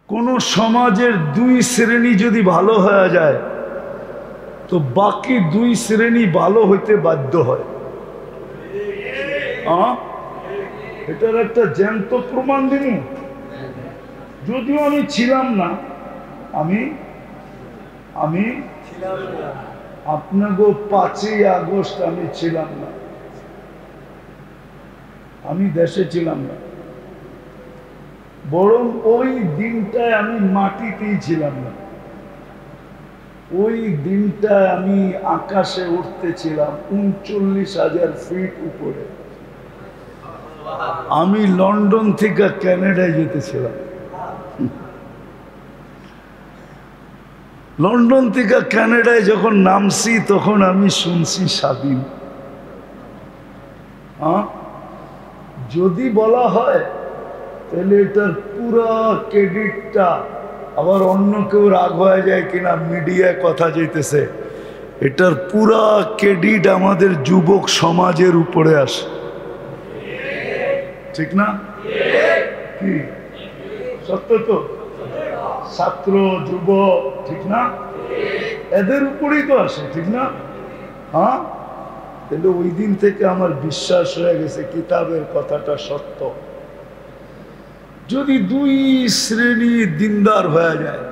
কোন সমাজের দুই শ্রেণী যদি ভালো হয়ে যায় তো বাকি দুই শ্রেণী ভালো হইতে বাধ্য হয়। এটার একটা জ্যান্ত প্রমাণ দিন। যদিও আমি ছিলাম না, আমি আপনাকে 5ই আগস্ট আমি ছিলাম না, আমি দেশে ছিলাম না, বরং ওই দিনটায় আমি মাটিতেই ছিলাম না। ওই দিনটায় আমি আকাশে উঠতেছিলাম 39,000 ফিট উপরে। আমি লন্ডন থেকে কানাডায় যেতেছিলাম। লন্ডন থেকে কানাডায় যখন নামছি তখন আমি শুনছি স্বাধীন। যদি বলা হয় তাহলে এটার পুরা ক্রেডিটটা আবার অন্য কেউ রাগ হয়ে যায় কিনা, মিডিয়ায় কথা যাইতেছে, এটার পুরা ক্রেডিট আমাদের যুবক সমাজের উপরে আসে, ঠিক না? কি সত্য তো? ছাত্র যুবক, ঠিক না? এদের উপরেই তো আসে, ঠিক না? তাহলে ওই দিন থেকে আমার বিশ্বাস হয়ে গেছে কিতাবের কথাটা সত্য। যদি দুই শ্রেণী দিনদার হয়ে যায়,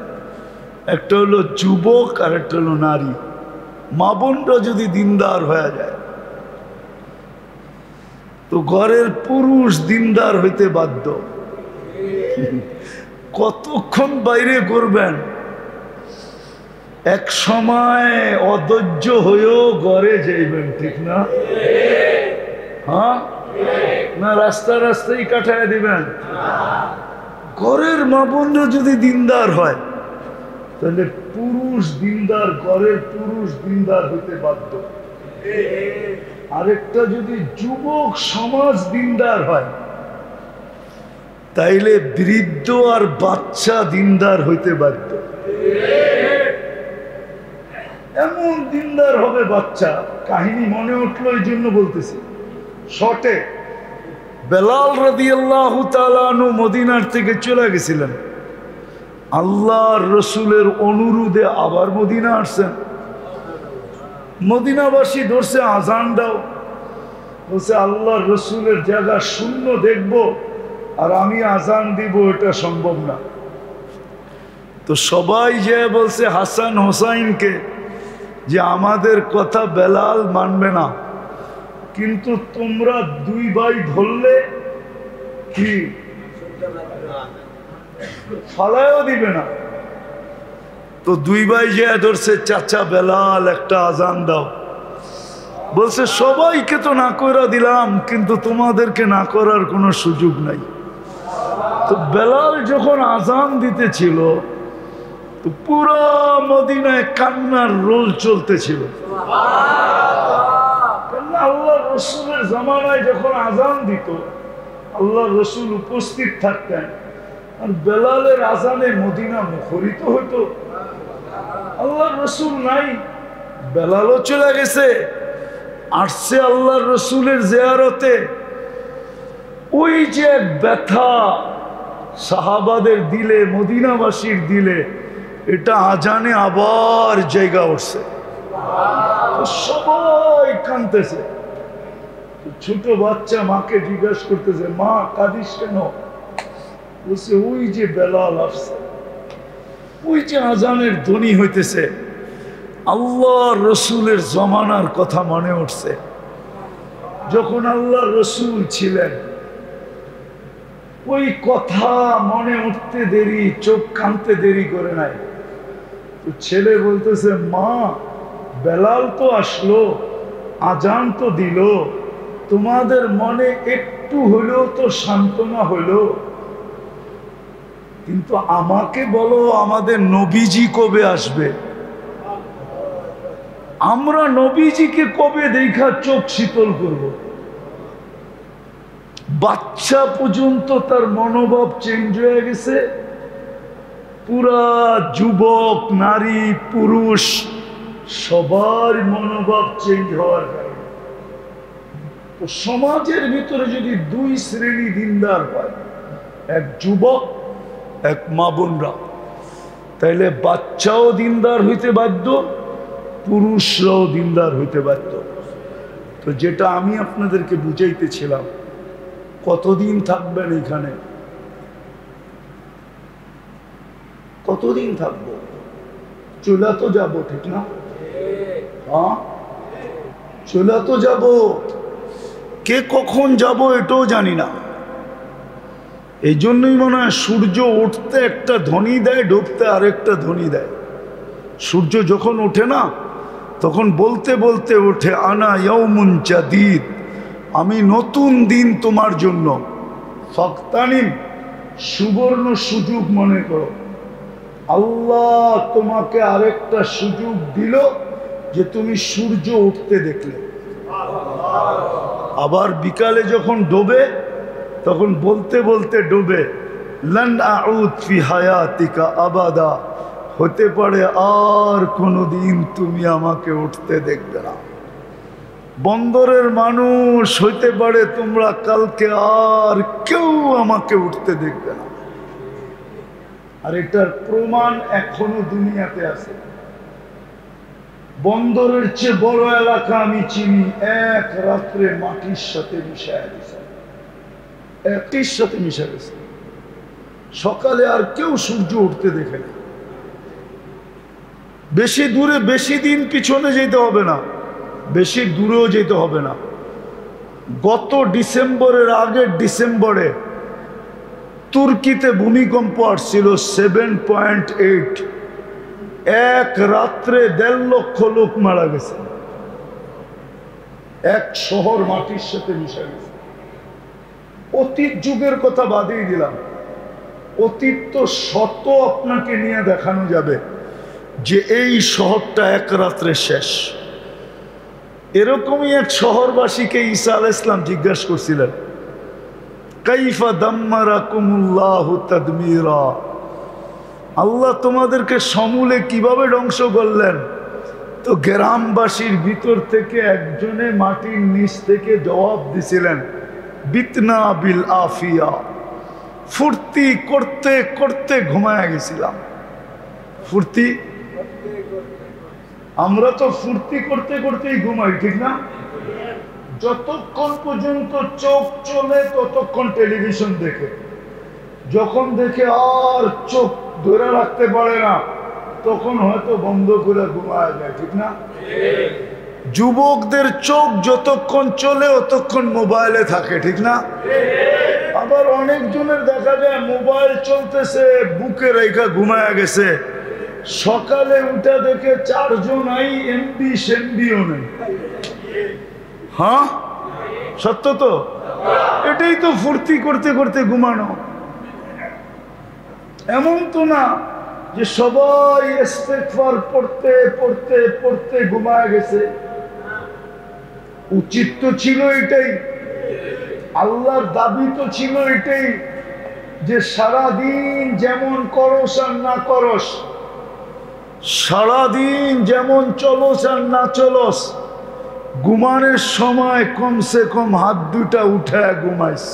একটা হলো যুবক আর একটা হলো নারী, মা বোনরা যদি দিনদার হয়ে যায় তো ঘরের পুরুষ দিনদার হইতে বাধ্য। কতক্ষণ বাইরে করবেন? এক সময় অধৈর্য হয়েও ঘরে যাইবেন, ঠিক না? না রাস্তা রাস্তায় কাটায় দিবেন? ঘরের মা বোনরা যদি দিনদার হয় তাহলে পুরুষ দিনদার, ঘরের পুরুষ দিনদার হইতে বাধ্য। আরেকটা যদি যুবক সমাজ দিনদার হয় তাইলে বৃদ্ধ আর বাচ্চা দিনদার হইতে বাধ্য। এমন দিনদার হবে বাচ্চা, কাহিনী মনে উঠলো এই জন্য বলতেছি শর্টে। বেলাল রাদিয়াল্লাহু তাআলা আনহু মদিনার থেকে চলে গেছিলেন, আল্লাহর রসুলের অনুরোধে আবার মদিনা আসছেন। মদিনাবাসী ধরছে আজান দাও, বলছে আল্লাহর রসুলের জায়গা শূন্য দেখবো আর আমি আজান দিব, এটা সম্ভব না। তো সবাই যে বলছে হাসান হোসাইনকে যে আমাদের কথা বেলাল মানবে না, কিন্তু তোমরা দুই ভাই ধরলে কি ফালায়ও দিবে না। তো দুই ভাই যে ধরছে চাচা বেলাল একটা আজান দাও, বলছে সবাইকে তো না কইরা দিলাম কিন্তু তোমাদেরকে না করার কোনো সুযোগ নাই। তো বেলাল যখন আজান দিতেছিল তো পুরো মদিনায় কান্নার রোল চলতেছিল। আল্লাহ রসুলের জামানায় যখন আজান দিত আল্লাহ রসুল উপস্থিত থাকতেন আর বেলালের আজানে মদিনা মুখরিত হইতো। আল্লাহ রসুল নাই, বেলালও চলে গেছে, আসছে আল্লাহ রসুলের জিয়ারতে। ওই যে ব্যথা সাহাবাদের দিলে, মদিনাবাসীর দিলে, এটা আজানে আবার জায়গা উঠছে, সবাই কাঁদতেছে। ছোট বাচ্চা মাকে জিজ্ঞাসা করতেছে, মা কাঁদিস কেন? বলছে ওই যে বেলাল আসছে, ওই যে আজানের ধ্বনি হইতেছে, আল্লাহ রসুলের জমানার কথা মনে উঠছে। যখন আল্লাহ রসুল ছিলেন ওই কথা মনে উঠতে দেরি, চোখ কাঁদতে দেরি করে নাই। তো ছেলে বলতেছে, মা বেলাল তো আসলো, আজান তো দিল, তোমাদের মনে একটু হলেও তো সান্ত্বনা হলো, কিন্তু আমাকে বলো আমাদের নবীজি কবে আসবে? আমরা নবীজিকে কবে দেখা চোখ শীতল করব? বাচ্চা পর্যন্ত তার মনোভাব চেঞ্জ হয়ে গেছে, পুরা যুবক নারী পুরুষ সবার মনোভাব চেঞ্জ হওয়ার কারণে। তো সমাজের ভিতরে যদি দুই শ্রেণী দিনদার হয়, এক যুবক এক মা বোনরা, তাইলে বাচ্চাও দিনদার হইতে বাধ্য, পুরুষরাও দিনদার হইতে বাধ্য। তো যেটা আমি আপনাদেরকে বুঝাইতেছিলাম, কতদিন থাকবেন এখানে, কতদিন থাকবো? চলে তো যাবো, ঠিক না? হ্যাঁ, চলে তো যাবো। কে কখন যাব এটাও জানি না। এই জন্যই মনে হয় সূর্য উঠতে একটা ধ্বনি দেয়, ডুবতে আরেকটা ধ্বনি দেয়। সূর্য যখন ওঠে না, তখন বলতে বলতে ওঠে, আনা ইয়াউমুন জাদীদ, আমি নতুন দিন তোমার জন্য। ফাকতানিম, সুবর্ণ সুযোগ মনে করো। আল্লাহ তোমাকে আরেকটা সুযোগ দিল যে তুমি সূর্য উঠতে দেখলে। আবার বিকালে যখন ডোবে, তখন বলতে বলতে ডোবে, লান আউদ ফি হায়াতিকা আবাদা, হতে পারে আর কোনোদিন তুমি আমাকে উঠতে দেখবে না। বন্দরের মানুষ, হইতে পারে তোমরা কালকে আর কেউ আমাকে উঠতে দেখবে না। আর এটার প্রমাণ এখনো দুনিয়াতে আছে। বন্দরের চেয়ে বড় এলাকা আমি চিনি, এক রাত্রে মাটির সাথে মিশায় গেছে, একটির সাথে মিশে গেছে। সকালে আর কেউ সূর্য উঠতে দেখে না। বেশি দূরে, বেশি দিন পিছনে যেতে হবে না, বেশি দূরেও যেতে হবে না। গত ডিসেম্বরের আগের ডিসেম্বরে তুর্কিতে ভূমিকম্প আসছিল 7.8, এক রাত্রে 1.5 লক্ষ লোক মারা গেছে। এক শহর মাটির সাথে মিশে গেছে। অতীত যুগের কথা বাদই দিলাম, অতীত তো শত আপনাকে নিয়ে দেখানো যাবে যে এই শহরটা এক রাত্রে শেষ। এরকমই এক শহরবাসীকে ঈসা আলাইহিস সালাম জিজ্ঞাসা করছিলেন, কাইফা দাম্মারাকুমুল্লাহু তাদমীরা, আল্লাহ তোমাদেরকে সমূলে কিভাবে ধ্বংস করলেন? তো গ্রামবাসীর ভিতর থেকে একজনে মাটির নিচ থেকে জবাব দিছিলেন, বিতনা বিল আফিয়া, ফুর্তি করতে করতে ঘুমায় গেছিলাম। ফুর্তি, আমরা তো ফুর্তি করতে করতেই ঘুমাই, ঠিক না? যতক্ষণ পর্যন্ত চোখ চলে ততক্ষণ টেলিভিশন দেখে, যখন দেখে আর চোখ ধরে রাখতে পারে না, তখন হয়তো বন্ধ করে ঘুমায় যায়, ঠিক না? যুবকদের চোখ যতক্ষণ চলে ততক্ষণ মোবাইলে থাকে, ঠিক না? আবার অনেকজনের দেখা যায় মোবাইল চলতেছে, বুকে রেখা ঘুমায় গেছে, সকালে উঠে দেখে চার্জও নাই, এমবি সেমবিও নেই। হ্যাঁ, সত্য তো? এটাই তো ফুর্তি করতে করতে ঘুমানো। এমন তো না যে সবাই ইস্তেগফার পড়তে পড়তে পড়তে ঘুমায় গেছে। উচিত তো ছিল এটাই, আল্লাহর দাবি তো ছিল এটাই যে সারাদিন যেমন করস আর না করস, সারাদিন যেমন চলস আর না চলস, ঘুমানোর সময় কমসে কম হাত দুটা উঠায় ঘুমাইস।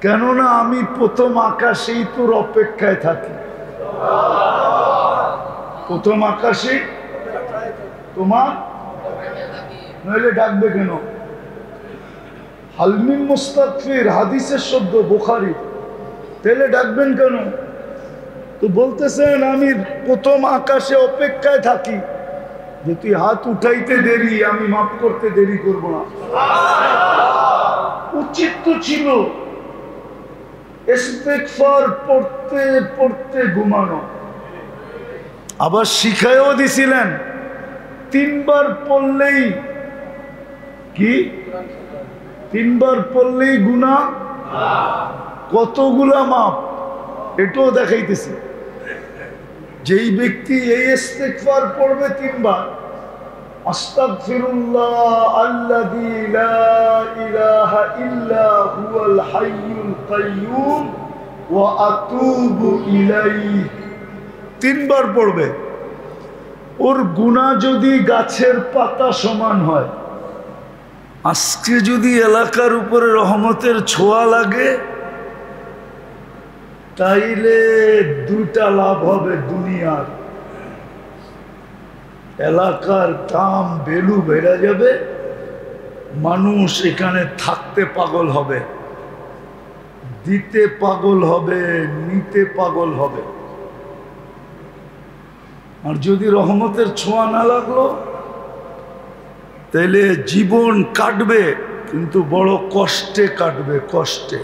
কেননা আমি প্রথম আকাশেই তোর অপেক্ষায় থাকি। প্রথম আকাশে তোমার, নইলে ডাকবে কেন? হালমিন মুস্তাগফির হাদিসের শব্দ, বুখারী, তাহলে ডাকবেন কেন? তো বলতেছেন আমি প্রথম আকাশে অপেক্ষায় থাকি যে তুই হাত উঠাইতে দেরি, আমি মাফ করতে দেরি করব না। উচিত তো ছিল ইস্তেগফার পড়তে পড়তে ঘুমানো। আবার শিখায়ও দিছিলেন 3 বার পড়লেই কি, 3 বার পড়লেই গুনাহ কতগুলা মাপ, এটাও দেখাইতেছি। যেই ব্যক্তি এই ইস্তেগফার পড়বে 3 বার, আস্তাগফিরুল্লাহ আল্লাযী লা ইলাহা ইল্লা হুয়াল হাইয়ুল কাইয়্যুম ওয়া আতুবু ইলাইহি, 3 বার পড়বে, ওর গুনাহ যদি গাছের পাতা সমান হয়, আজকে যদি এলাকার উপরে রহমতের ছোঁয়া লাগে, তাইলে দুইটা লাভ হবে দুনিয়ার, এলাকার দাম ভ্যালু বেড়ে যাবে, মানুষ এখানে থাকতে পাগল হবে, দিতে পাগল হবে, নিতে পাগল হবে। আর যদি রহমতের ছোঁয়া না লাগলো তাইলে জীবন কাটবে, কিন্তু বড় কষ্টে কাটবে, কষ্টে,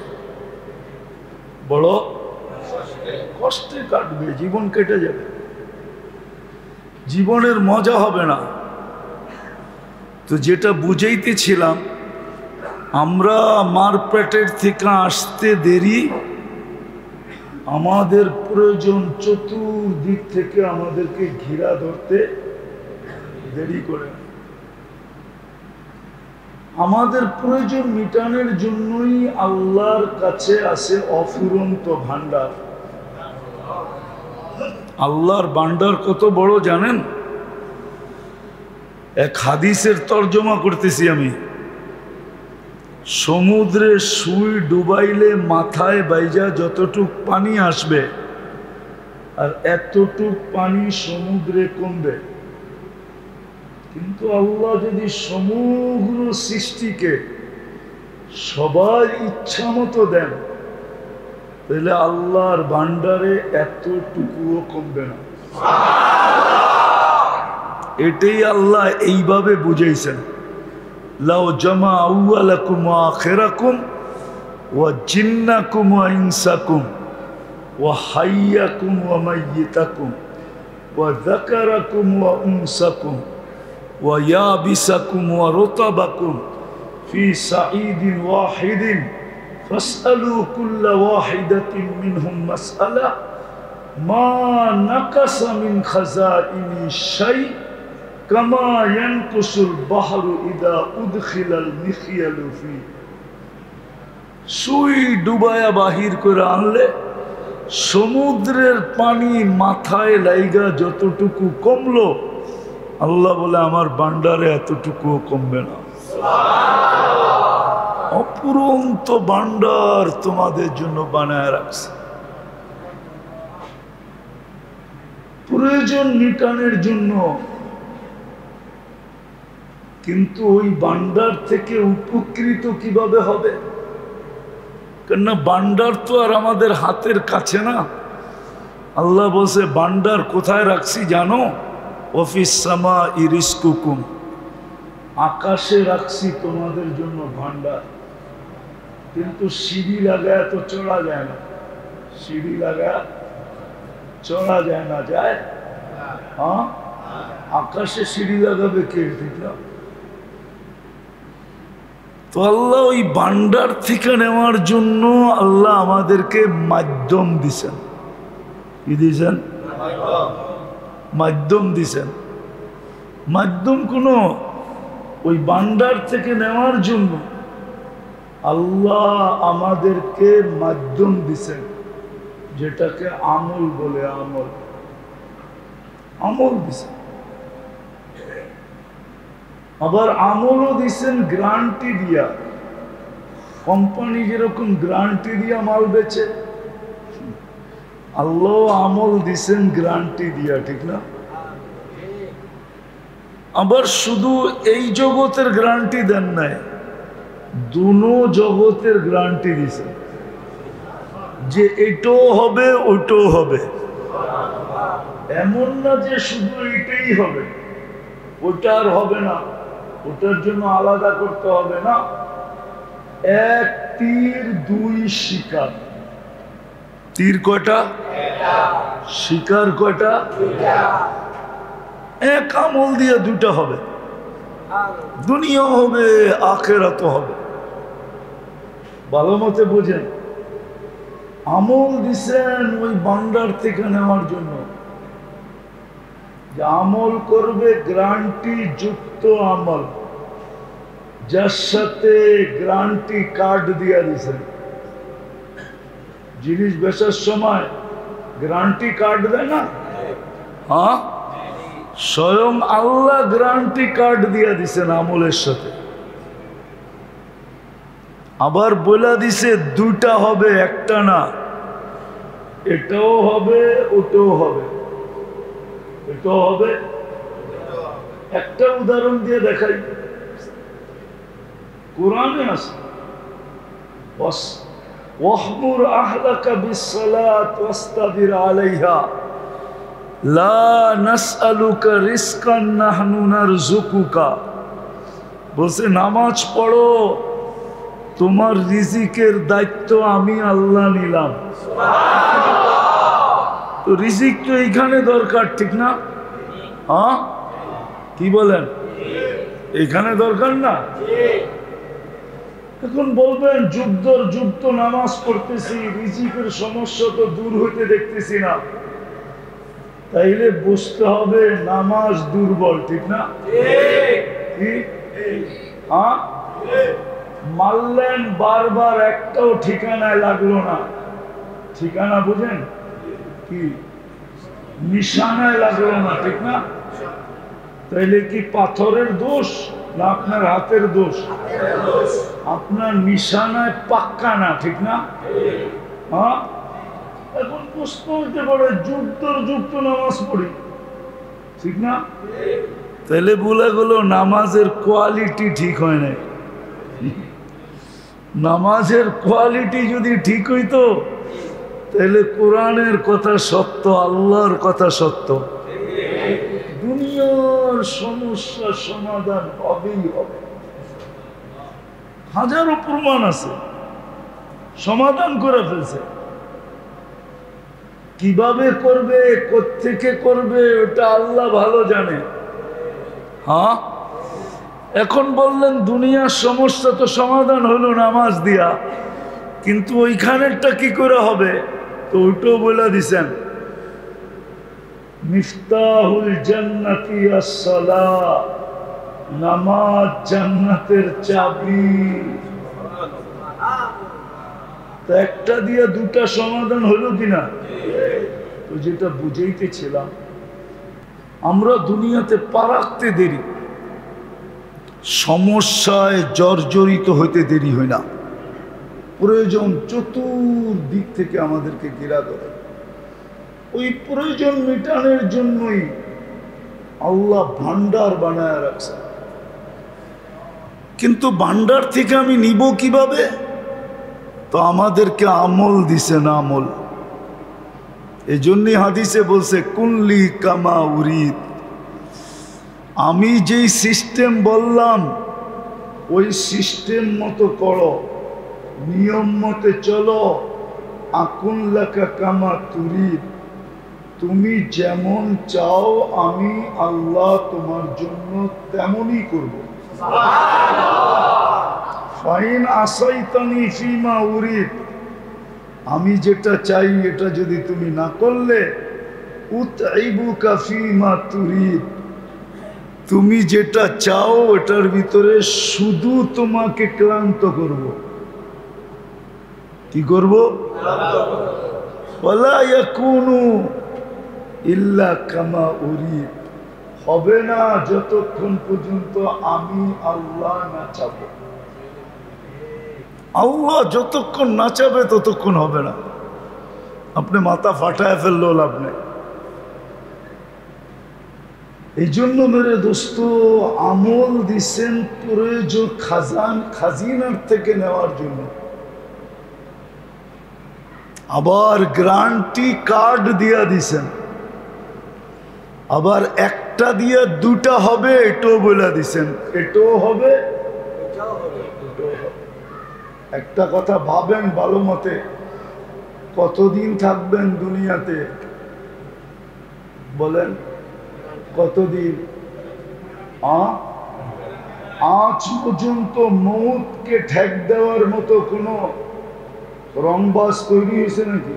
বড় কষ্টে কাটবে, জীবন কেটে যাবে, জীবনের মজা হবে না। তো যেটা বুঝাইতেছিলাম, আমরা মার পেটের থেকে আসতে দেরি, আমাদের প্রয়োজন চতুর্দিক থেকে আমাদেরকে ঘিরা ধরতে দেরি করে। আমাদের প্রয়োজন মিটানোর জন্যই আল্লাহর কাছে আছে অফুরন্ত ভান্ডার। আল্লাহর ভান্ডার কত বড় জানেন? এক হাদিসের তর্জমা করতেছি আমি। সমুদ্রে সুই ডুবাইলে মাথায় বাইজা যতটুক পানি আসবে, আর এতটুক পানি সমুদ্রে কমবে। কিন্তু আল্লাহ যদি সমগ্র সৃষ্টিকে সবার ইচ্ছা মতো দেন, তাহলে আল্লাহর ভান্ডারে এতটুকুও কমবে না। এটাই আল্লাহ এইভাবে বুঝাইছেন, লাউ জামা আউয়ালাকুম ওয়া আখিরাকুম ওয়া জিন্নাকুম ওয়া ইনসাকুম ওয়া হাইয়াকুম ওয়া মাইয়িতাকুম ওয়া যাকারাকুম ওয়া উনসাকুম ওয়া ইয়াবিসাকুম ওয়া রুতাবাকুম ফি সাঈদিন ওয়াহিদিন ফাসআলু কুল্লা ওয়াহিদাতিন মিনহুম মাসআলা মা নাকাসা মিন খাযাইনি শাই কামা ইয়ানকুসুল বাহরু ইদা উদখিলাল মিখিয়ালু ফি। সুই ডুবায়া বাহির করে আনলে সমুদ্রের পানি মাথায় লাইগা যতটুকু কমলো, আল্লাহ বলে আমার ভান্ডারে এতটুকুও কমবে না। অপুরন্ত ভান্ডার তোমাদের জন্য বানায় রাখছে, প্রয়োজন মিটানোর জন্য। কিন্তু ওই ভান্ডার থেকে উপকৃত কিভাবে হবে? কেননা ভান্ডার তো আর আমাদের হাতের কাছে না। আল্লাহ বলছে ভান্ডার কোথায় রাখছি জানো? অফিস সামা ইরিস্কুকুম, আকাশে রাখছি তোমাদের জন্য ভান্ডার। কিন্তু সিঁড়ি লাগায় তো চড়া যায় না, সিঁড়ি লাগায় চড়া যায় না, যায়? হ্যাঁ, আকাশে সিঁড়ি লাগাবে কে? তো আল্লাহ ওই ভান্ডার থেকে নেওয়ার জন্য আল্লাহ আমাদেরকে মাধ্যম দিছেন। কি দিয়েছেন? মাধ্যম দিছেন। মাধ্যম কোনো ওই ভান্ডার থেকে নেওয়ার জন্য আল্লাহ আমাদেরকে মাধ্যম দিছেন, যেটাকে আমল বলে। আমল, আমল দিছেন। আবার আমলও দিছেন গ্যারান্টি দিয়া। কোম্পানি যেরকম গ্যারান্টি দিয়া মাল বেচে, আল্লাহ আমল দিছেন গ্যারান্টি দিয়া, ঠিক না? আবার শুধু এই জগতের গ্যারান্টি দেন নাই, দুনো জগতের গ্যারান্টি দিছেন, যে এটাও হবে ওইটাও হবে। এমন না যে শুধু এটাই হবে, ওটা আর হবে না, ওটার জন্য আলাদা করতে হবে না। এক তীর দুই শিকার। তীর কয়টা? শিকার কয়টা? এক আমল দিয়ে দুটা হবে, দুনিয়া হবে, আখিরাত হবে। ভালো মতে বোঝেন। আমল দিছেন ওই ভান্ডার থেকে নেওয়ার জন্য, যে আমল করবে গ্যারান্টি যুক্ত আমল, যার সাথে গ্যারান্টি কার্ড দিয়া দিছেন। জিনিস বেচার সময় গ্যারান্টি কার্ড দেয় না? হ্যাঁ, স্বয়ং আল্লাহ গ্যারান্টি কার্ড দিয়া দিছেন আমলের সাথে। আবার বলে দিছে দুইটা হবে, একটা না। এটাও হবে, ওটাও হবে, এটাও হবে। একটা উদাহরণ দিয়ে দেখাই, কোরআনে আছে ওয়াহমুর আহলাকা বিসসালাত ওয়াস্তাবির আলাইহা লা নাসআলুকা রিজকান নাহনু নারযুকুকা। বলছে নামাজ পড়ো, তোমার রিজিকের দায়িত্ব আমি আল্লাহ নিলাম। তো রিজিক তো এইখানে দরকার, ঠিক না? হ্যাঁ, কি বলেন? এইখানে দরকার না? এখন বলবেন যুগ তো নামাজ পড়তেছি, রিজিকের সমস্যা তো দূর হইতে দেখতেছি না। তাইলে বুঝতে হবে নামাজ দুর্বল, ঠিক না? হ্যাঁ, মারলেন বারবার, একটাও ঠিকানায় লাগলো না। ঠিকানা বুঝেন কি? নিশানায় লাগলো না, ঠিক না? তাইলে কি পাথরের দোষ না আপনার হাতের দোষ? আপনার নিশানায় পাক্কা না, ঠিক না? হ্যাঁ, এখন প্রশ্ন হইতে পারে যুগ তো নামাজ পড়ি, ঠিক না? তাহলে বলে গেল নামাজের কোয়ালিটি ঠিক হয় নাই। নামাজের কোয়ালিটি যদি ঠিক হইতো তাহলে কোরআনের কথা সত্য, আল্লাহর কথা সত্য, দুনিয়ার সমস্যার সমাধান হবেই হবে। হাজারো প্রমাণ আছে, সমাধান করে ফেলছে। কিভাবে করবে, কোত্থেকে করবে, ওটা আল্লাহ ভালো জানে। হ্যাঁ, এখন বললেন দুনিয়ার সমস্যা তো সমাধান হলো নামাজ দিয়া, কিন্তু ওইখানেরটা কি করে হবে? তো ওইটাও বলে দিছেন, মিফতাহুল জান্নাতি আস-সালাহ, নামাজ জান্নাতের চাবি। তো একটা দিয়ে দুটা সমাধান হলো কিনা? তো যেটা বুঝাইতেছিলাম, আমরা দুনিয়াতে পা রাখতে দেরি, সমস্যায় জর্জরিত হইতে দেরি হয় না। প্রয়োজন চতুর্দিক থেকে আমাদেরকে ঘেরা ধরে। ওই প্রয়োজন মেটানোর জন্যই আল্লাহ ভান্ডার বানায় রাখছে। কিন্তু ভান্ডার থেকে আমি নিব কিভাবে? তো আমাদেরকে আমল দিছে না, আমল। এই জন্যই হাদিসে বলছে কুল্লি কামা উরিদ, আমি যেই সিস্টেম বললাম ওই সিস্টেম মতো করো, নিয়ম মতে চলো। আকুন লাকা কামা তুরিদ, তুমি যেমন চাও আমি আল্লাহ তোমার জন্য তেমনই করব। ফাইন আসাইতানি ফিমা উরিদ, আমি যেটা চাই এটা যদি তুমি না করলে, উতঈবুকা ফিমা তুরিদ, তুমি যেটা চাও এটার ভিতরে শুধু তোমাকে ক্লান্ত করব। কি করব? ওয়ালা ইয়াকুনু ইল্লা কামা উরিদ, হবে না যতক্ষণ পর্যন্ত আমি আল্লাহ না চাব। আল্লাহ যতক্ষণ না চাবে ততক্ষণ হবে না। আপনি মাথা ফাটায় ফেললো লাভ নেই। এই জন্য মেরে দোস্ত, আমল দিচ্ছেন প্রয়োজন খাজিনার থেকে নেওয়ার জন্য। আবার গ্যারান্টি কার্ড দিয়া দিছেন, আবার একটা দিয়ে দুটা হবে এটাও বলে দিছেন, এটাও হবে। একটা কথা ভাবেন ভালো মতে, কতদিন থাকবেন দুনিয়াতে? বলেন কতদিন? আজ পর্যন্ত মৌতকে ঠেক দেওয়ার মতো কোনো রংবাজ তৈরি হয়েছে নাকি?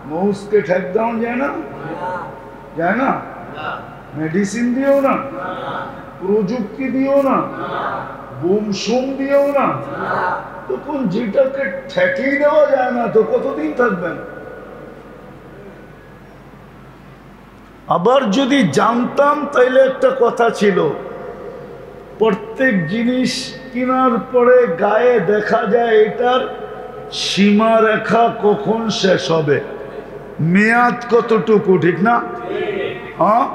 মৌতকে ঠেক দেওয়া যায় না, যায় না। মেডিসিন দিয়েও না, প্রযুক্তি দিয়েও না, বোমসুম দিয়েও না। তখন যেটাকে ঠেকেই দেওয়া যায় না, তো কতদিন থাকবেন? আবার যদি জানতাম তাইলে একটা কথা ছিল, প্রত্যেক জিনিস কেনার পরে গায়ে দেখা যায় এটার সীমারেখা কখন শেষ হবে, মেয়াদ কতটুকু, ঠিক না? হ্যাঁ,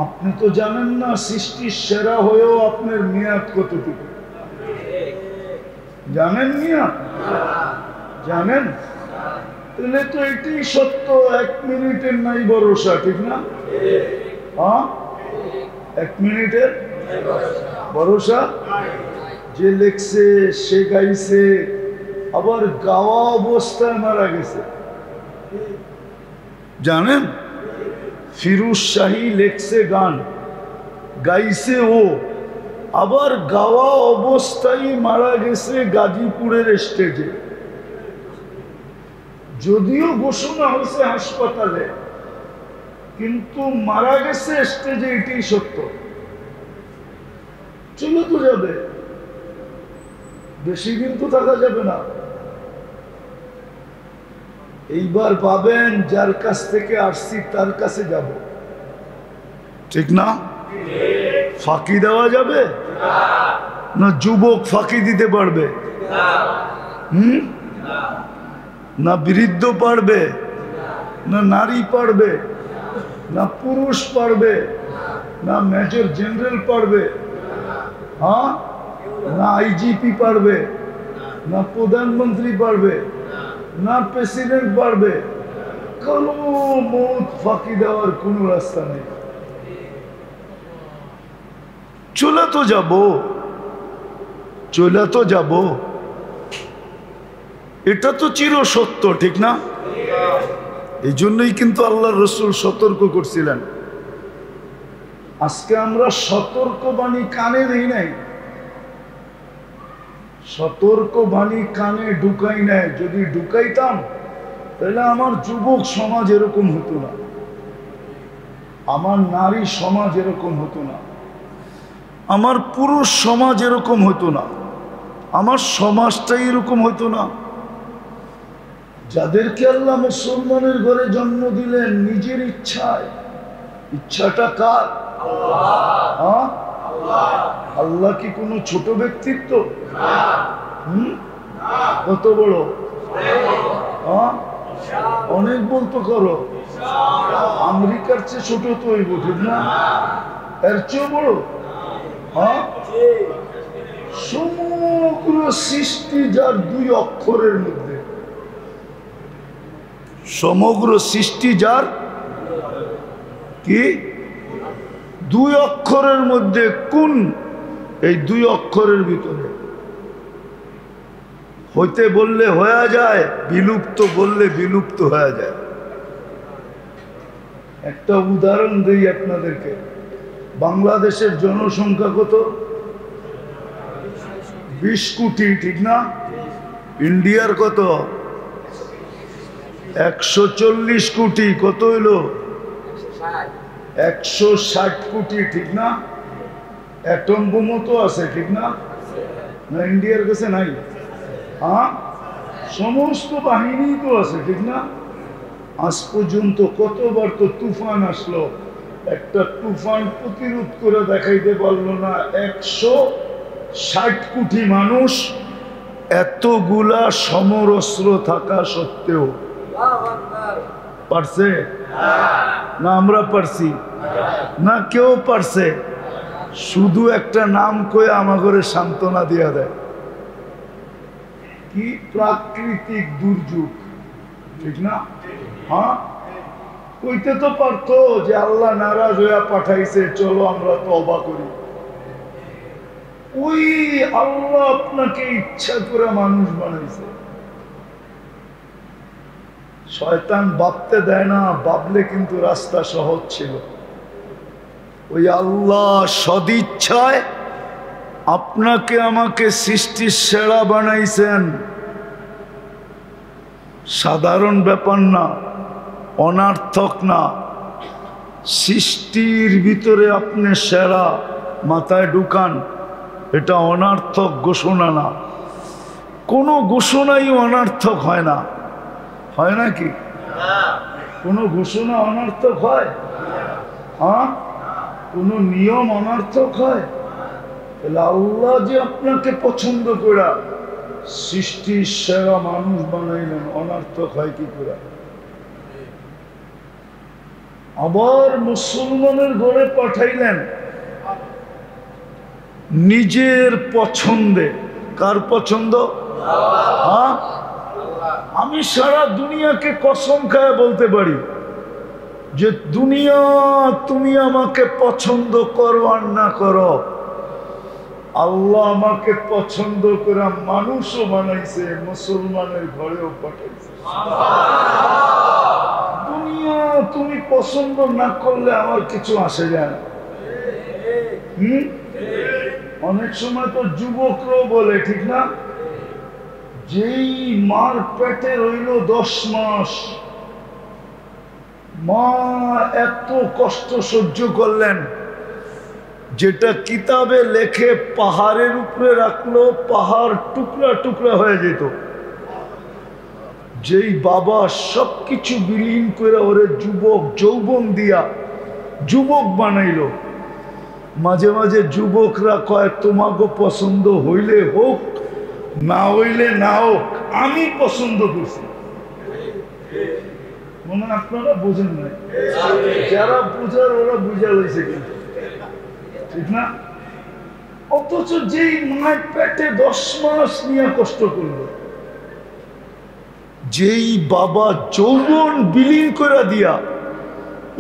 আপনি তো জানেন না সৃষ্টির সেরা হয়েও আপনার মেয়াদ কতটুকু জানেন? মেয়াদ জানেন? তাহলে তো এটাই সত্য, 1 মিনিটের নাই ভরসা, ঠিক না? হ্যাঁ, 1 মিনিটের ভরসা। যে লেখছে সে গাইছে, আবার গাওয়া অবস্থায় মারা গেছে, জানেন? ফিরোজ শাহী লেখছে গান, গাইছে ও, আবার গাওয়া অবস্থায় মারা গেছে গাজীপুরের স্টেজে। যদিও ঘোষণা হয়েছে হাসপাতালে, কিন্তু মারা গেছে স্টেজে, এটাই সত্য। চলে তো যাবে, বেশি দিন তো থাকা যাবে না। এইবার পাবেন যার কাছ থেকে আসছি তার কাছে যাব, ঠিক না? ফাঁকি দেওয়া যাবে না? যুবক ফাঁকি দিতে পারবে? না বৃদ্ধ পারবে, না নারী পারবে, না পুরুষ পারবে, না মেজর জেনারেল পারবে, হ্যাঁ, না আইজিপি পারবে, না প্রধানমন্ত্রী পারবে, না প্রেসিডেন্ট পারবে। কোনো মত ফাঁকি দেওয়ার কোনো রাস্তা নেই। চলে তো যাব, চলে তো যাব, এটা তো চির সত্য, ঠিক না? এই জন্যই কিন্তু আল্লাহর রাসূল সতর্ক করছিলেন। আজকে আমরা সতর্কবাণী কানে নেই নাই, সতর্কবাণী কানে ঢুকাই নাই। যদি ঢুকাইতাম তাহলে আমার যুবক সমাজ এরকম হতো না, আমার নারী সমাজ এরকম হতো না, আমার পুরুষ সমাজ এরকম হতো না, আমার সমাজটাই এরকম হতো না। যাদেরকে আল্লাহ মুসলমানের ঘরে জন্ম দিলেন নিজের ইচ্ছায়, ইচ্ছাটা কার? আল্লাহ। আল্লাহ কি কোনো ছোট ব্যক্তিত্ব? কত বড়? অনেক বলতো করো, আমেরিকার চেয়ে ছোট তো হইব, ঠিক না? এর চেয়েও বড়। সমগ্র সৃষ্টি যার 2 অক্ষরের মধ্যে, সমগ্র সৃষ্টি যার কি 2 অক্ষরের মধ্যে, কোন এই 2 অক্ষরের ভিতরে হইতে বললে হয়ে যায়, বিলুপ্ত বললে বিলুপ্ত হয়ে যায়। একটা উদাহরণ দিই আপনাদেরকে। বাংলাদেশের জনসংখ্যা কত? 20 কোটি, ঠিক না? ইন্ডিয়ার কত? 140 কোটি। কত হইল? 160 কোটি, ঠিক না? অ্যাটম বোমা তো আছে, ঠিক না? না ইন্ডিয়ার কাছে নাই? হ্যাঁ, সমস্ত বাহিনী তো আছে, ঠিক না? আজ পর্যন্ত কতবার তো তুফান আসলো, একটা তুফান প্রতিরোধ করে দেখাইতে পারলো না 160 কোটি মানুষ, এতগুলা সমরস্ত্র থাকা সত্ত্বেও। পারছে না? আমরা পারছি না? কেউ পারছে? শুধু একটা নাম কয়ে আমাগরে সান্ত্বনা দিয়া দেয়, কি প্রাকৃতিক দুর্যোগ, ঠিক না? হ্যাঁ, কইতে তো পারতো যে আল্লাহ নারাজ হইয়া পাঠাইছে, চলো আমরা তওবা করি। ওই আল্লাহ আপনাকে ইচ্ছা করে মানুষ বানাইছে। শয়তান ভাবতে দেয় না, ভাবলে কিন্তু রাস্তা সহজ ছিল। ওই আল্লাহ সদিচ্ছায় আপনাকে আমাকে সৃষ্টির সেরা বানাইছেন। সাধারণ ব্যাপার না, অনার্থক না। সৃষ্টির ভিতরে আপনি সেরা, মাথায় ঢুকান। এটা অনার্থক ঘোষণা না, কোনো ঘোষণাই অনার্থক হয় না। হয় নাকি? কোনো ঘোষণা অনার্থক হয়? হ্যাঁ, কোনো নিয়ম অনার্থক হয়? তাহলে আল্লাহ যে আপনাকে পছন্দ করা সৃষ্টির সেরা মানুষ বানাইলেন, অনর্থক হয় কি করে? আবার মুসলমানের ঘরে পাঠাইলেন নিজের পছন্দে। কার পছন্দ? হ্যাঁ, আমি সারা দুনিয়াকে কসম খায় বলতে পারি যে দুনিয়া তুমি আমাকে পছন্দ করো আর না করো, আল্লাহ আমাকে পছন্দ করে মানুষও বানাইছে, মুসলমানের ঘরেও পাঠাইছে। দুনিয়া তুমি পছন্দ না করলে আমার কিছু আসে যায় না। অনেক সময় তো যুবকরাও বলে, ঠিক না, যেই মার পেটে রইল 10 মাস, মা এত কষ্ট সহ্য করলেন, যেটা কিতাবে লেখে পাহাড়ের উপরে রাখলো পাহাড় টুকরা টুকরা হয়ে যেত। যেই বাবা সবকিছু বিলীন করে ওরে যুবক যৌবন দিয়া যুবক বানাইল, মাঝে মাঝে যুবকরা কয় তোমাকে পছন্দ হইলে হোক, না হইলে না হোক, আমি পছন্দ করছি। মনে আপনারা বোঝেন নাই, যারা বুঝার ওরা বুঝা লইছে, কিন্তু ঠিক না? অথচ যেই মায়ের পেটে 10 মাস নিয়ে কষ্ট করল, যেই বাবা যৌবন বিলীন করে দিয়া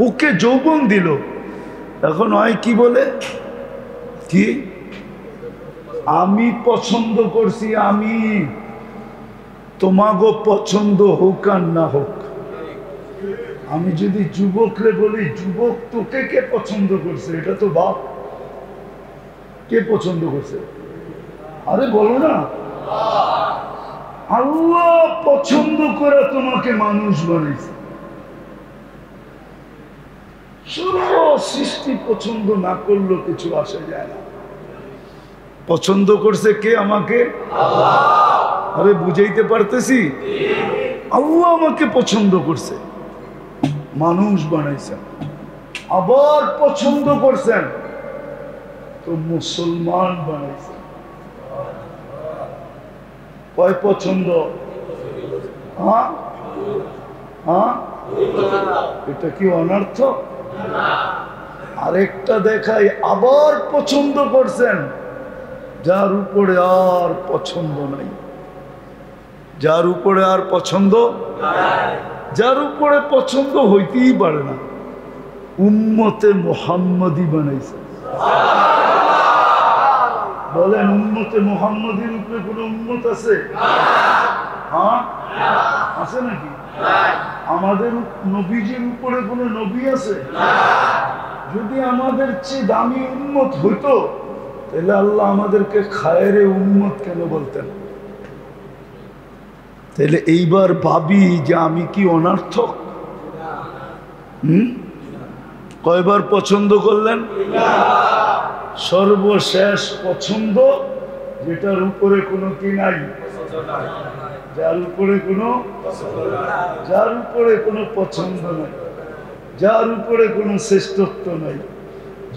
ওকে যৌবন দিল, এখন হয় কি বলে, কি আমি পছন্দ করছি, আমি তোমাগো পছন্দ হোক আর না হোক। আমি যদি যুবকরে বলি যুবক তোকে কে পছন্দ করছে, এটা তো বাপ, কে পছন্দ করছে? আরে বলো না, আল্লাহ পছন্দ করে তোমাকে মানুষ বানাইছে। সর্ব সৃষ্টি পছন্দ না করলেও কিছু আসে যায় না। পছন্দ করছে কে? আমাকে। আরে বুঝাইতে পারতেছি? আল্লাহ আমাকে পছন্দ করছে, মানুষ বানাইছেন, আবার পছন্দ করছেন তো মুসলমান বানাইছেন। কয় পছন্দ? হ্যাঁ হ্যাঁ, এটা কি অনর্থ? আরেকটা দেখাই, আবার পছন্দ করছেন যার উপরে আর পছন্দ নাই, যার উপরে আর পছন্দ, যার উপরে পছন্দ হইতেই পারে না, উম্মতে মুহাম্মদী বানাইছে। বলেন, উম্মতে মুহাম্মদীর উপরে কোন উম্মত আছে? হ্যাঁ, আছে নাকি? আমাদের নবীজির উপরে কোন নবী আছে? যদি আমাদের চেয়ে দামি উম্মত হইতো তাহলে আল্লাহ আমাদেরকে খায়রে উম্মত কেন বলতেন? তাহলে এইবার ভাবি যে আমি কি অনর্থক? কয়বার পছন্দ করলেন? সর্বশেষ পছন্দ যেটার উপরে কোনো কি নাই, যার উপরে কোনো, যার উপরে কোনো পছন্দ নাই, যার উপরে কোনো শ্রেষ্ঠত্ব নাই,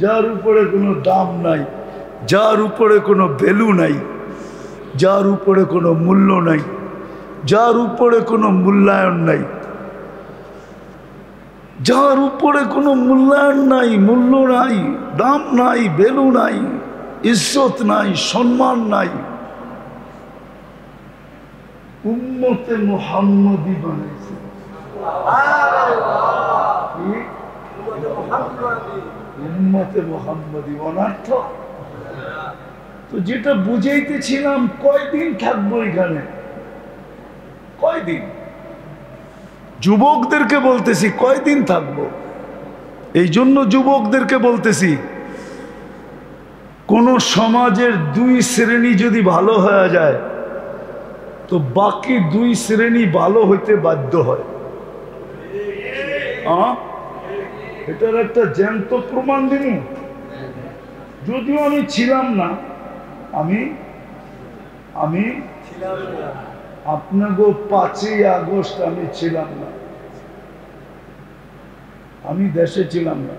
যার উপরে কোনো দাম নাই, যার উপরে কোনো ভ্যালু নাই, যার উপরে কোনো মূল্য নাই, যার উপরে কোনো মূল্যায়ন নাই, যার উপরে কোনো মূল্যায়ন নাই, মূল্য নাই, দাম নাই, ভ্যালু নাই, ইজ্জত নাই, সম্মান নাই, উম্মতে মুহাম্মদী বানাইছে। উম্মতে মুহাম্মদী অনর্থ তো যেটা বুঝাইতেছিলাম, কয়দিন থাকবো এখানে? কয়দিন? যুবকদেরকে বলতেছি কয়দিন থাকবো। এই জন্য যুবকদেরকে বলতেছি, কোন সমাজের 2 শ্রেণী যদি ভালো হয়ে যায় তো বাকি 2 শ্রেণী ভালো হইতে বাধ্য হয়। এটার একটা জ্যান্ত প্রমাণ দিন। যদিও আমি ছিলাম না, আমি আপনাকে 5ই আগস্ট আমি ছিলাম না, আমি দেশে ছিলাম না,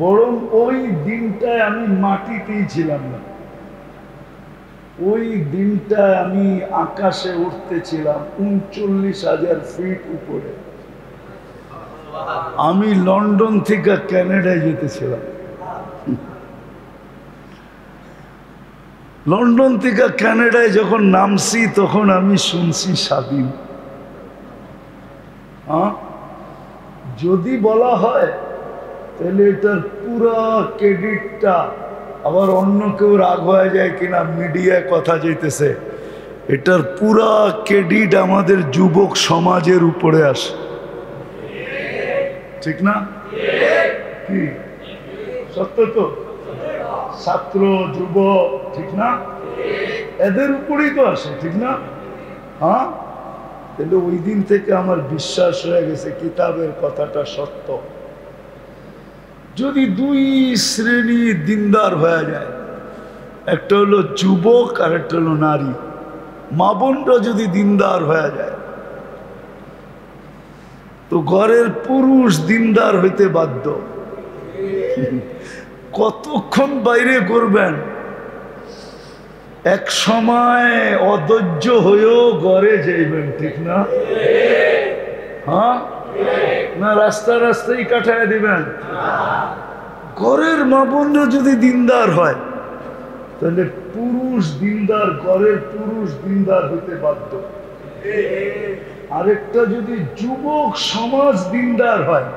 বরং ওই দিনটায় আমি মাটিতেই ছিলাম না। ওই দিনটা আমি আকাশে উঠতেছিলাম ৩৯,০০০ ফিট উপরে। আমি লন্ডন থেকে কানাডায় যেতেছিলাম। লন্ডন থেকে কানাডায় যখন নামছি তখন আমি শুনছি স্বাধীন। যদি বলা হয় তাহলে এটার পুরা ক্রেডিটটা আবার অন্য কেউ রাগ হয়ে যায় কিনা, মিডিয়ায় কথা যাইতেছে, এটার পুরা ক্রেডিট আমাদের যুবক সমাজের উপরে আসে, ঠিক না? কি সত্য তো? ছাত্র যুবক, ঠিক না? এদের উপরেই তো আসে, ঠিক না? হ্যাঁ, তাহলে ওই দিন থেকে আমার বিশ্বাস হয়ে গেছে কিতাবের কথাটা সত্য। যদি দুই শ্রেণী দিনদার হয়ে যায়, একটা হলো যুবক আর একটা হলো নারী, মা বোনরা যদি দিনদার হয়ে যায় তো ঘরের পুরুষ দিনদার হইতে বাধ্য। কতক্ষণ বাইরে করবেন? এক সময় অধৈর্য হয়েও ঘরে যাইবেন, ঠিক না? হ্যাঁ না, রাস্তা রাস্তায় কাটায় দিবেন? ঘরের মা বোনরা যদি দিনদার হয় তাহলে পুরুষ দিনদার, ঘরের পুরুষ দিনদার হইতে বাধ্য। আরেকটা যদি যুবক সমাজ দিনদার হয়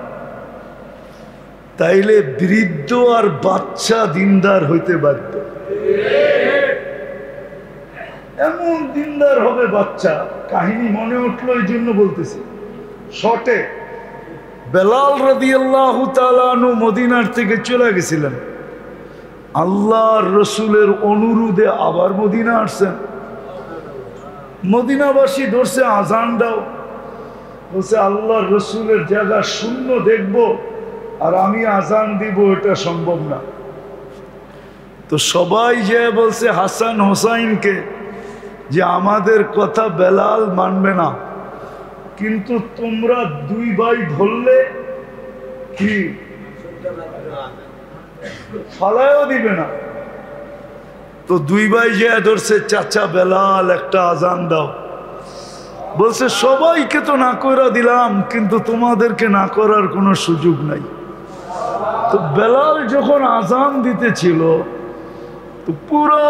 তাইলে বৃদ্ধ আর বাচ্চা দিনদার হইতে বাধ্য। এমন দিনদার হবে বাচ্চা, কাহিনী মনে উঠলো এই জন্য বলতেছি শর্টে। বেলাল রাদিয়াল্লাহু তাআলা আনহু মদিনার থেকে চলে গেছিলেন, আল্লাহর রসুলের অনুরোধে আবার মদিনা আসছেন। মদিনাবাসী ধরছে আজান দাও, বলছে আল্লাহর রসুলের জায়গা শূন্য দেখব আর আমি আজান দিব, এটা সম্ভব না। তো সবাই যে বলছে হাসান হোসাইনকে যে আমাদের কথা বেলাল মানবে না, কিন্তু তোমরা দুই ভাই ধরলে কি ফালায়ও দিবে না। তো দুই ভাই যে ধরছে চাচা বেলাল একটা আজান দাও, বলছে সবাইকে তো না কইরা দিলাম কিন্তু তোমাদেরকে না করার কোনো সুযোগ নাই। তো বেলাল যখন আজান দিতেছিল তো পুরো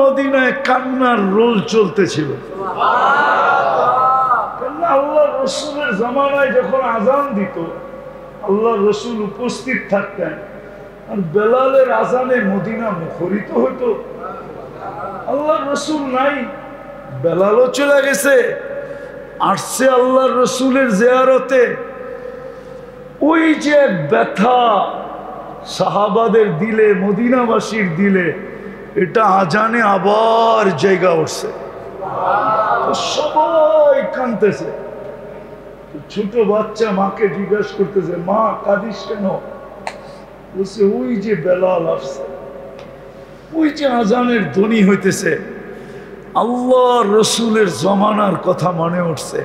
মদিনায় কান্নার রোল চলতেছিল। আল্লাহ রসুলের জামানায় যখন আজান দিত আল্লাহ রসুল উপস্থিত থাকতেন, আর বেলালের আজানে মদিনা মুখরিত হইতো। আল্লাহ রসুল নাই, বেলালও চলে গেছে, আসছে আল্লাহ রসুলের জিয়ারতে। ওই যে এক ব্যথা সাহাবাদের দিলে, মদিনাবাসীর দিলে, এটা আজানে আবার জায়গা উঠছে, সবাই কাঁদতেছে। ছোট বাচ্চা মাকে জিজ্ঞাসা করতেছে, মা কাঁদিস কেন? বলছে ওই যে বেলাল আসছে, ওই যে আজানের ধ্বনি হইতেছে, আল্লাহ রসুলের জমানার কথা মনে উঠছে।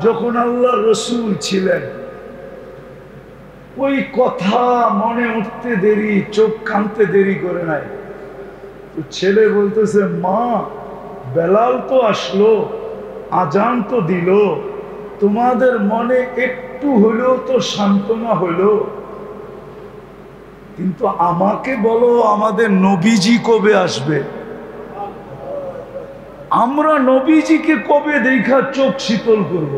যখন আল্লাহ রসুল ছিলেন ওই কথা মনে উঠতে দেরি, চোখ কাঁদতে দেরি করে নাই। তো ছেলে বলতেছে, মা বেলাল তো আসলো, আজান তো দিল, তোমাদের মনে একটু হলেও তো সান্ত্বনা হলো, কিন্তু আমাকে বলো আমাদের নবীজি কবে আসবে? আমরা নবীজিকে কবে দেখা চোখ শীতল করব?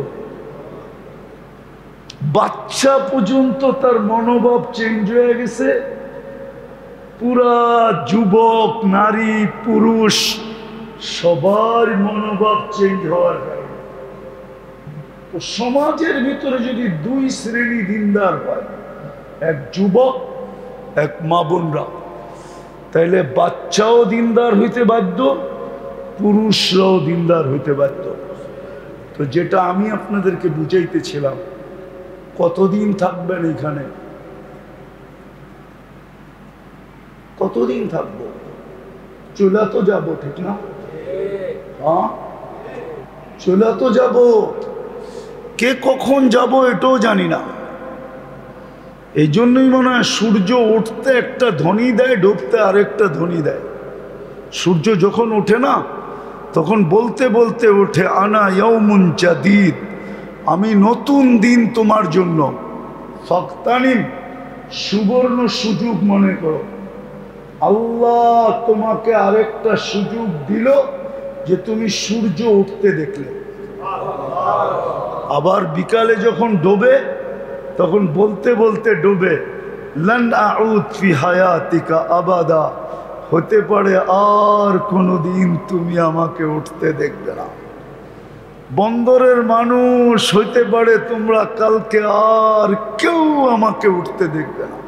বাচ্চা পর্যন্ত তার মনোভাব চেঞ্জ হয়ে গেছে, পুরা যুবক নারী পুরুষ সবার মনোভাব চেঞ্জ হওয়ার কারণে। তো সমাজের ভিতরে যদি দুই শ্রেণী দিনদার হয়, এক যুবক এক মা বোনরা, তাইলে বাচ্চাও দিনদার হইতে বাধ্য, পুরুষরাও দিনদার হইতে বাধ্য। তো যেটা আমি আপনাদেরকে বুঝাইতেছিলাম, কতদিন থাকবেন এখানে? কতদিন থাকবো? চলে তো যাবো, ঠিক না? হ্যাঁ, চলে তো যাব, কে কখন যাব এটাও জানি না। এই জন্যই মনে হয় সূর্য উঠতে একটা ধ্বনি দেয়, ডুবতে আরেকটা ধ্বনি দেয়। সূর্য যখন ওঠে না তখন বলতে বলতে ওঠে আনা ইয়াউমুন জাদীদ, আমি নতুন দিন তোমার জন্য। ফাক্তানিম, সুবর্ণ সুযোগ মনে করো। আল্লাহ তোমাকে আরেকটা সুযোগ দিল যে তুমি সূর্য উঠতে দেখলে। আবার বিকালে যখন ডোবে তখন বলতে বলতে ডোবে লান আউদ ফি হায়াতিকা আবাদা, হতে পারে আর কোনোদিন তুমি আমাকে উঠতে দেখবে না। বন্দরের মানুষ, হইতে পারে তোমরা কালকে আর কেউ আমাকে উঠতে দেখবে না।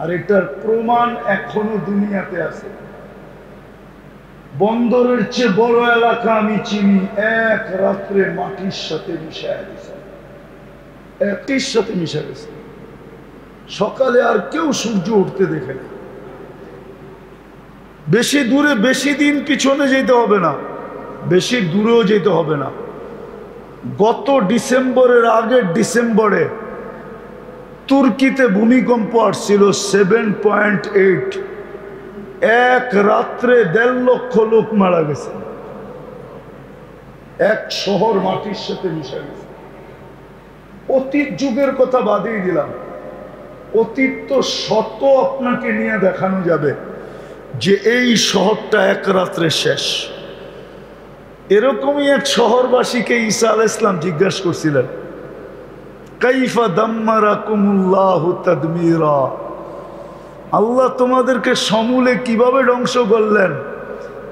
আর এটার প্রমাণ এখনো দুনিয়াতে আছে। বন্দরের চেয়ে বড় এলাকা আমি চিনি, এক রাত্রে মাটির সাথে মিশায় দিছে, একটির সাথে মিশা গেছে। সকালে আর কেউ সূর্য উঠতে দেখে না। বেশি দূরে, বেশি দিন পিছনে যেতে হবে না, বেশি দূরেও যেতে হবে না। গত ডিসেম্বরের আগের ডিসেম্বরে তুর্কিতে ভূমিকম্প আসছিল 7.8, এক রাত্রে 1.5 লক্ষ লোক মারা গেছে। এক শহর মাটির সাথে মিশে গেছে। অতীত যুগের কথা বাদই দিলাম, অতীত তো শত আপনাকে নিয়ে দেখানো যাবে যে এই শহরটা এক রাত্রে শেষ। এরকমই এক শহরবাসীকে ঈসা আলাইহিস সালাম জিজ্ঞাসা করছিলেন, কাইফা দাম্মারাকুমুল্লাহু তাদমীরা, আল্লাহ তোমাদেরকে সমূলে কিভাবে ধ্বংস করলেন?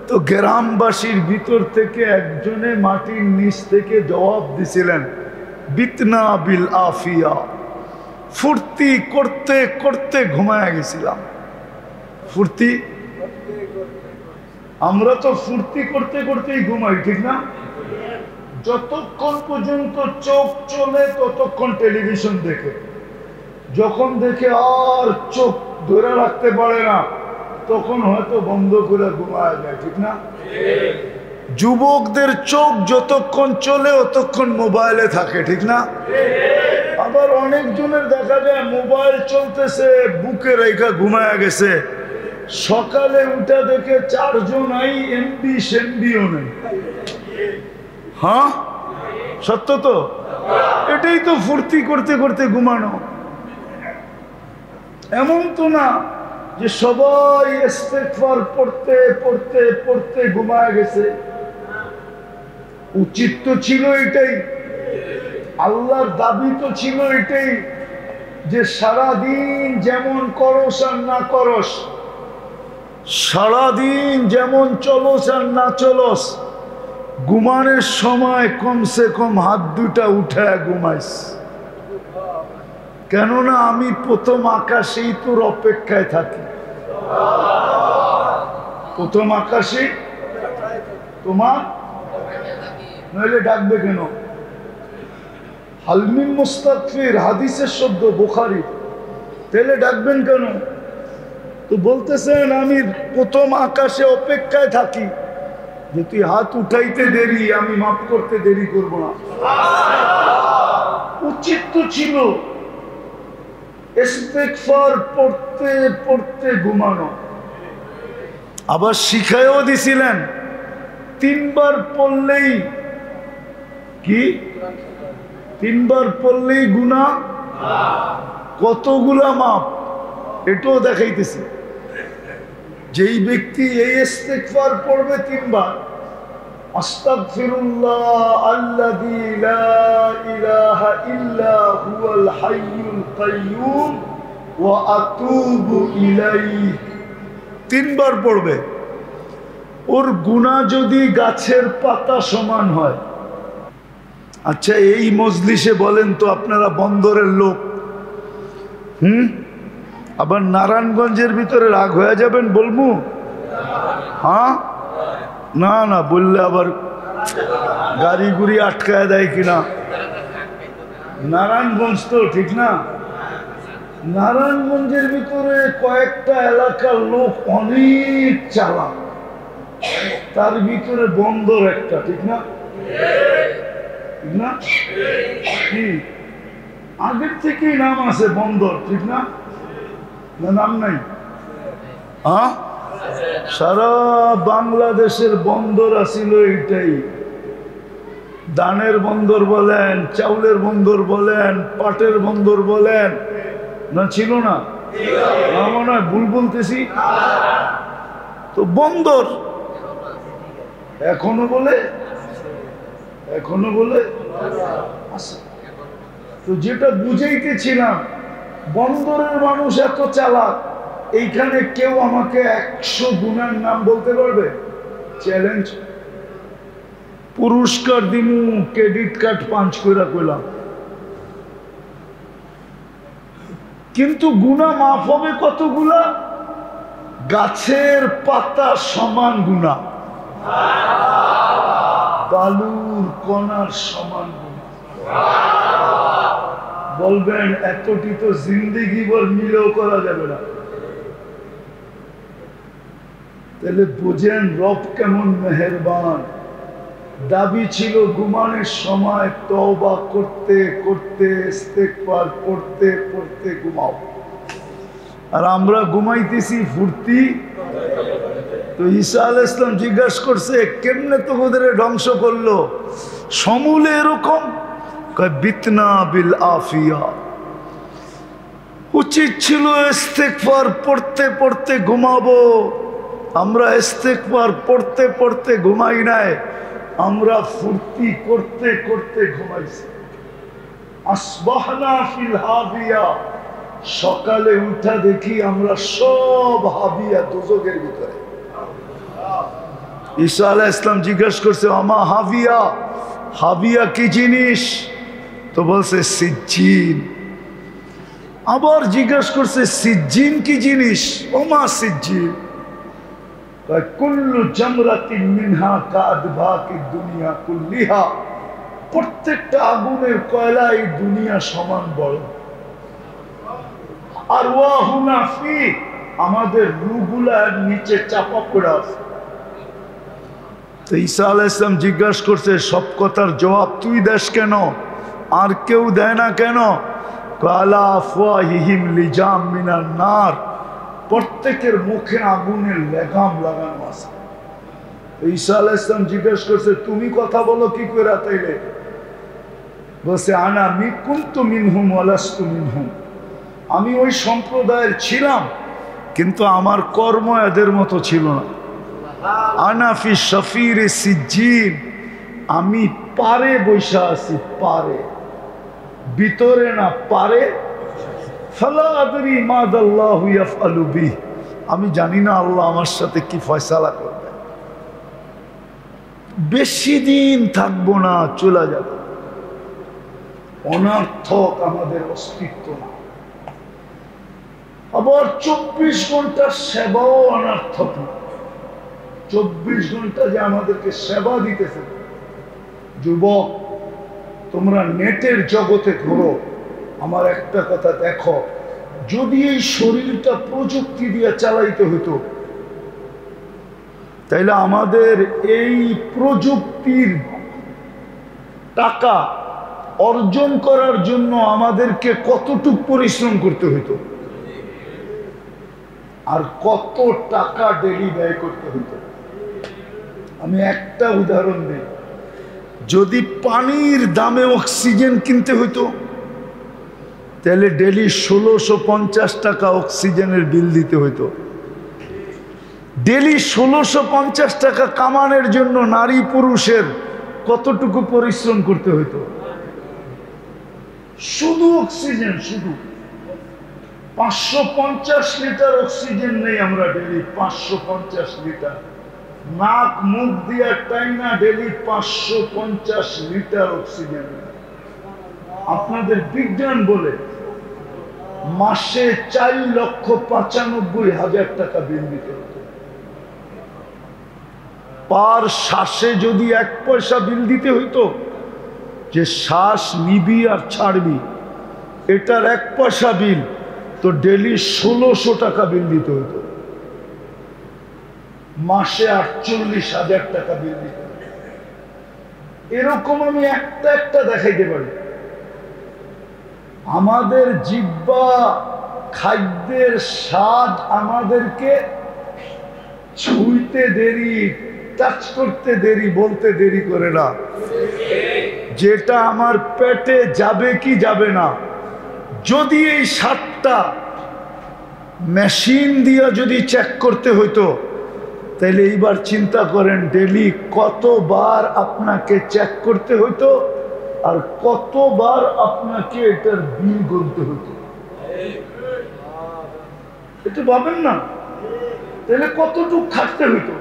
তো গ্রামবাসীর ভিতর থেকে একজনে মাটির নিচ থেকে জবাব দিছিলেন, বিতনা বিল আফিয়া, ফুর্তি করতে করতে ঘুমায় গেছিলাম। ফুর্তি, আমরা তো ফুর্তি করতে করতেই ঘুমাই, ঠিক না? যতক্ষণ পর্যন্ত চোখ চলে ততক্ষণ টেলিভিশন দেখে, যখন দেখে আর চোখ ধরে রাখতে পারে না তখন হয়তো বন্ধ করে ঘুমায় যায়, ঠিক না? যুবকদের চোখ যতক্ষণ চলে ততক্ষণ মোবাইলে থাকে, ঠিক না? আবার অনেকজনের দেখা যায় মোবাইল চলতেছে বুকে রেখা ঘুমায় গেছে, সকালে উঠে দেখে চার্জও নাই, এমবি সেমবিও নেই। হ্যাঁ, সত্য তো? এটাই তো ফুর্তি করতে করতে ঘুমানো। এমন তো না যে সবাই ইস্তেগফার পড়তে পড়তে পড়তে ঘুমায় গেছে। উচিত তো ছিল এটাই, আল্লাহর দাবি তো ছিল এটাই যে সারাদিন যেমন করস আর না করস, সারাদিন যেমন চলস আর না চলস, ঘুমানোর সময় কমসে কম হাত দুটা উঠায় ঘুমাইস। কেননা আমি প্রথম আকাশেই তোর অপেক্ষায় থাকি। প্রথম আকাশে তোমার নইলে ডাকবে কেন? হালমিন মুস্তাগফির হাদিসের শব্দ, বুখারী, তাহলে ডাকবেন কেন? তো বলতেছেন আমি প্রথম আকাশে অপেক্ষায় থাকি যে তুই হাত উঠাইতে দেরি, আমি মাফ করতে দেরি করব না। উচিত তো ছিল ইস্তেগফার পড়তে পড়তে ঘুমানো। আবার শিখায়ও দিছিলেন 3 বার পড়লেই কি, 3 বার পড়লেই গুনাহ কতগুলা মাপ, এটাও দেখাইতেছি। যেই ব্যক্তি এই ইস্তেগফার পড়বে 3 বার, আস্তাগফিরুল্লাহ আল্লাযী লা ইলাহা ইল্লা হুয়াল হাইয়ুল কাইয়্যুম ওয়া আতুবু ইলাইহি, 3 বার পড়বে। ওর গুনাহ যদি গাছের পাতা সমান হয়। আচ্ছা, এই মজলিসে বলেন তো আপনারা বন্দরের লোক, আবার নারায়ণগঞ্জের ভিতরে রাগ হয়ে যাবেন বলবো? হ্যাঁ, না না বললে আবার গাড়ি গুড়ি আটকায় দেয় কিনা। নারায়ণগঞ্জ তো ঠিক না, নারায়ণগঞ্জের ভিতরে কয়েকটা এলাকার লোক অনেক চালাক, তার ভিতরে বন্দর একটা, ঠিক না? ঠিক না? কি আগের থেকেই নাম আছে বন্দর, ঠিক না? না নাম নাই? হ্যাঁ, সারা বাংলাদেশের বন্দর আছিল এইটাই। ধানের বন্দর বলেন, চাউলের বন্দর বলেন, পাটের বন্দর বলেন, না ছিল না? না মনে হয় ভুল বলতেছি? তো বন্দর এখনো বলে, এখনো বলে। তো যেটা বুঝাইতেছিলাম, বন্দরের মানুষ এত চালাক, এইখানে কেউ আমাকে 100 গুণার নাম বলতে পারবে? চ্যালেঞ্জ। পুরস্কার দিমু, ক্রেডিট কার্ড পাঞ্চ করে কইলাম। কিন্তু গুণা মাফ হবে কতগুলা? গাছের পাতা সমান গুণা, বালুর কণার সমান গুণা। বলবেন এতটি তো জিন্দেগি ভর মিলেও করা যাবে না। তাহলে বুঝেন রব কেমন মেহেরবান। দাবি ছিল ঘুমানোর সময় তওবা করতে করতে, ইস্তেগফার পড়তে পড়তে ঘুমাও, আর আমরা ঘুমাইতেছি ফুর্তি। তো ঈসা আলাইহিস সালাম জিজ্ঞাসা করছে, কেমনে তো ওদের ধ্বংস করলো? সমূলে এরকম কয় বিতনা বিল আফিয়া। উচিত ছিল ইস্তেগফার পড়তে পড়তে ঘুমাবো, আমরা ইস্তেগফার পড়তে পড়তে ঘুমাই নাই, আমরা ফুর্তি করতে করতে ঘুমাইছি। আসবাহনা ফিল হাবিয়া, সকালে উঠা দেখি আমরা সব হাবিয়া, দোজখের ভিতরে। ঈসা আলাইহিস সালাম জিজ্ঞাসা করছে, আমা হাবিয়া, হাবিয়া কি জিনিস? তো বলছে সিজ্জিন। আবার জিজ্ঞাসা করছে সিজ্জিন কি জিনিস? ওমা সিজ্জিন। কুল্লু জামরাতিন মিনহা কাআদবাকি দুনিয়া কুল্লিহা, প্রত্যেকটা আগুনের কয়লা এই দুনিয়া সমান বড়। আর ওয়াহুনা ফি, আমাদের রূহগুলার নিচে চাপা পড়ে আছে। তো ঈসা আলাইহিস সালাম জিজ্ঞাসা করছে, সব কথার জবাব তুই দেস কেন, আর কেউ দেয় না কেন? কালা আফওয়াহিহিম লিজাম মিনান নার, প্রত্যেকের মুখে আগুনের লেগাম লাগানো আছে। ঈসা আলাইহিস সালাম জিজ্ঞাসা করছে, তুমি কথা বলো কি করে তাইলে? বলছে আনা কুনতু মিনহুম ওয়া লাস্তু মিনহুম, আমি ওই সম্প্রদায়ের ছিলাম, কিন্তু আমার কর্ম এদের মতো ছিল না। আনা ফি শাফিরে সিজ্জিন, আমি পারে বৈশা আছি, পারে, ভিতরে না, পারে। ফালা আদরি মাদাল্লাহু ইয়াফআলু বিহি, আমি জানি না আল্লাহ আমার সাথে কি ফয়সালা করবে। বেশি দিন থাকবো না, চলে যাব। অনর্থক আমাদের অস্তিত্ব না। আবার 24 ঘন্টার সেবাও অনর্থক না। 24 ঘন্টা যে আমাদেরকে সেবা দিতেছে। যুবক, তোমরা নেটের জগতে ঘোরো, আমার একটা কথা দেখো, যদি এই শরীরটা প্রযুক্তি দিয়ে চালাইতে হতো, তাইলে আমাদের এই প্রযুক্তির টাকা অর্জন করার জন্য আমাদেরকে কতটুক পরিশ্রম করতে হতো, আর কত টাকা ডেলি ব্যয় করতে হতো। আমি একটা উদাহরণ দিই, যদি পানির দামে অক্সিজেন কিনতে হতো, তাহলে ডেলি 1650 টাকা অক্সিজেনের বিল দিতে হতো। ডেলি 1650 টাকা কামানোর জন্য নারী পুরুষের কতটুকু পরিশ্রম করতে হতো? শুধু অক্সিজেন, শুধু 550 লিটার অক্সিজেন নেই আমরা ডেলি, 550 লিটার। নাক মুখ দিয়া টাইনা ডেলি 550 লিটার অক্সিজেন। আপনাদের বিজ্ঞান বলে মাসে 4,95,000 টাকা বিল দিতে হতো। পার শ্বাসে যদি 1 পয়সা বিল দিতে হইতো, যে শ্বাস নিবি আর ছাড়বি, এটার 1 পয়সা বিল, তো ডেলি 1600 টাকা বিল দিতে হতো। মাসে 48,000 টাকা বিল দিতে হতো। এরকম আমি একটা একটা দেখাইতে পারি। আমাদের জিহ্বা, খাদ্যের স্বাদ আমাদেরকে ছুঁইতে দেরি, টাচ করতে দেরি, বলতে দেরি করে না। যেটা আমার পেটে যাবে কি যাবে না, যদি এই 7টা মেশিন দিয়ে যদি চেক করতে হইতো, তাহলে এইবার চিন্তা করেন ডেলি কতবার আপনাকে চেক করতে হইতো আর কতবার আপনাকে এটার বিল গুনতে হইতো। এটা ভাবেন না, তাহলে কতটুক খাটতে হইতো,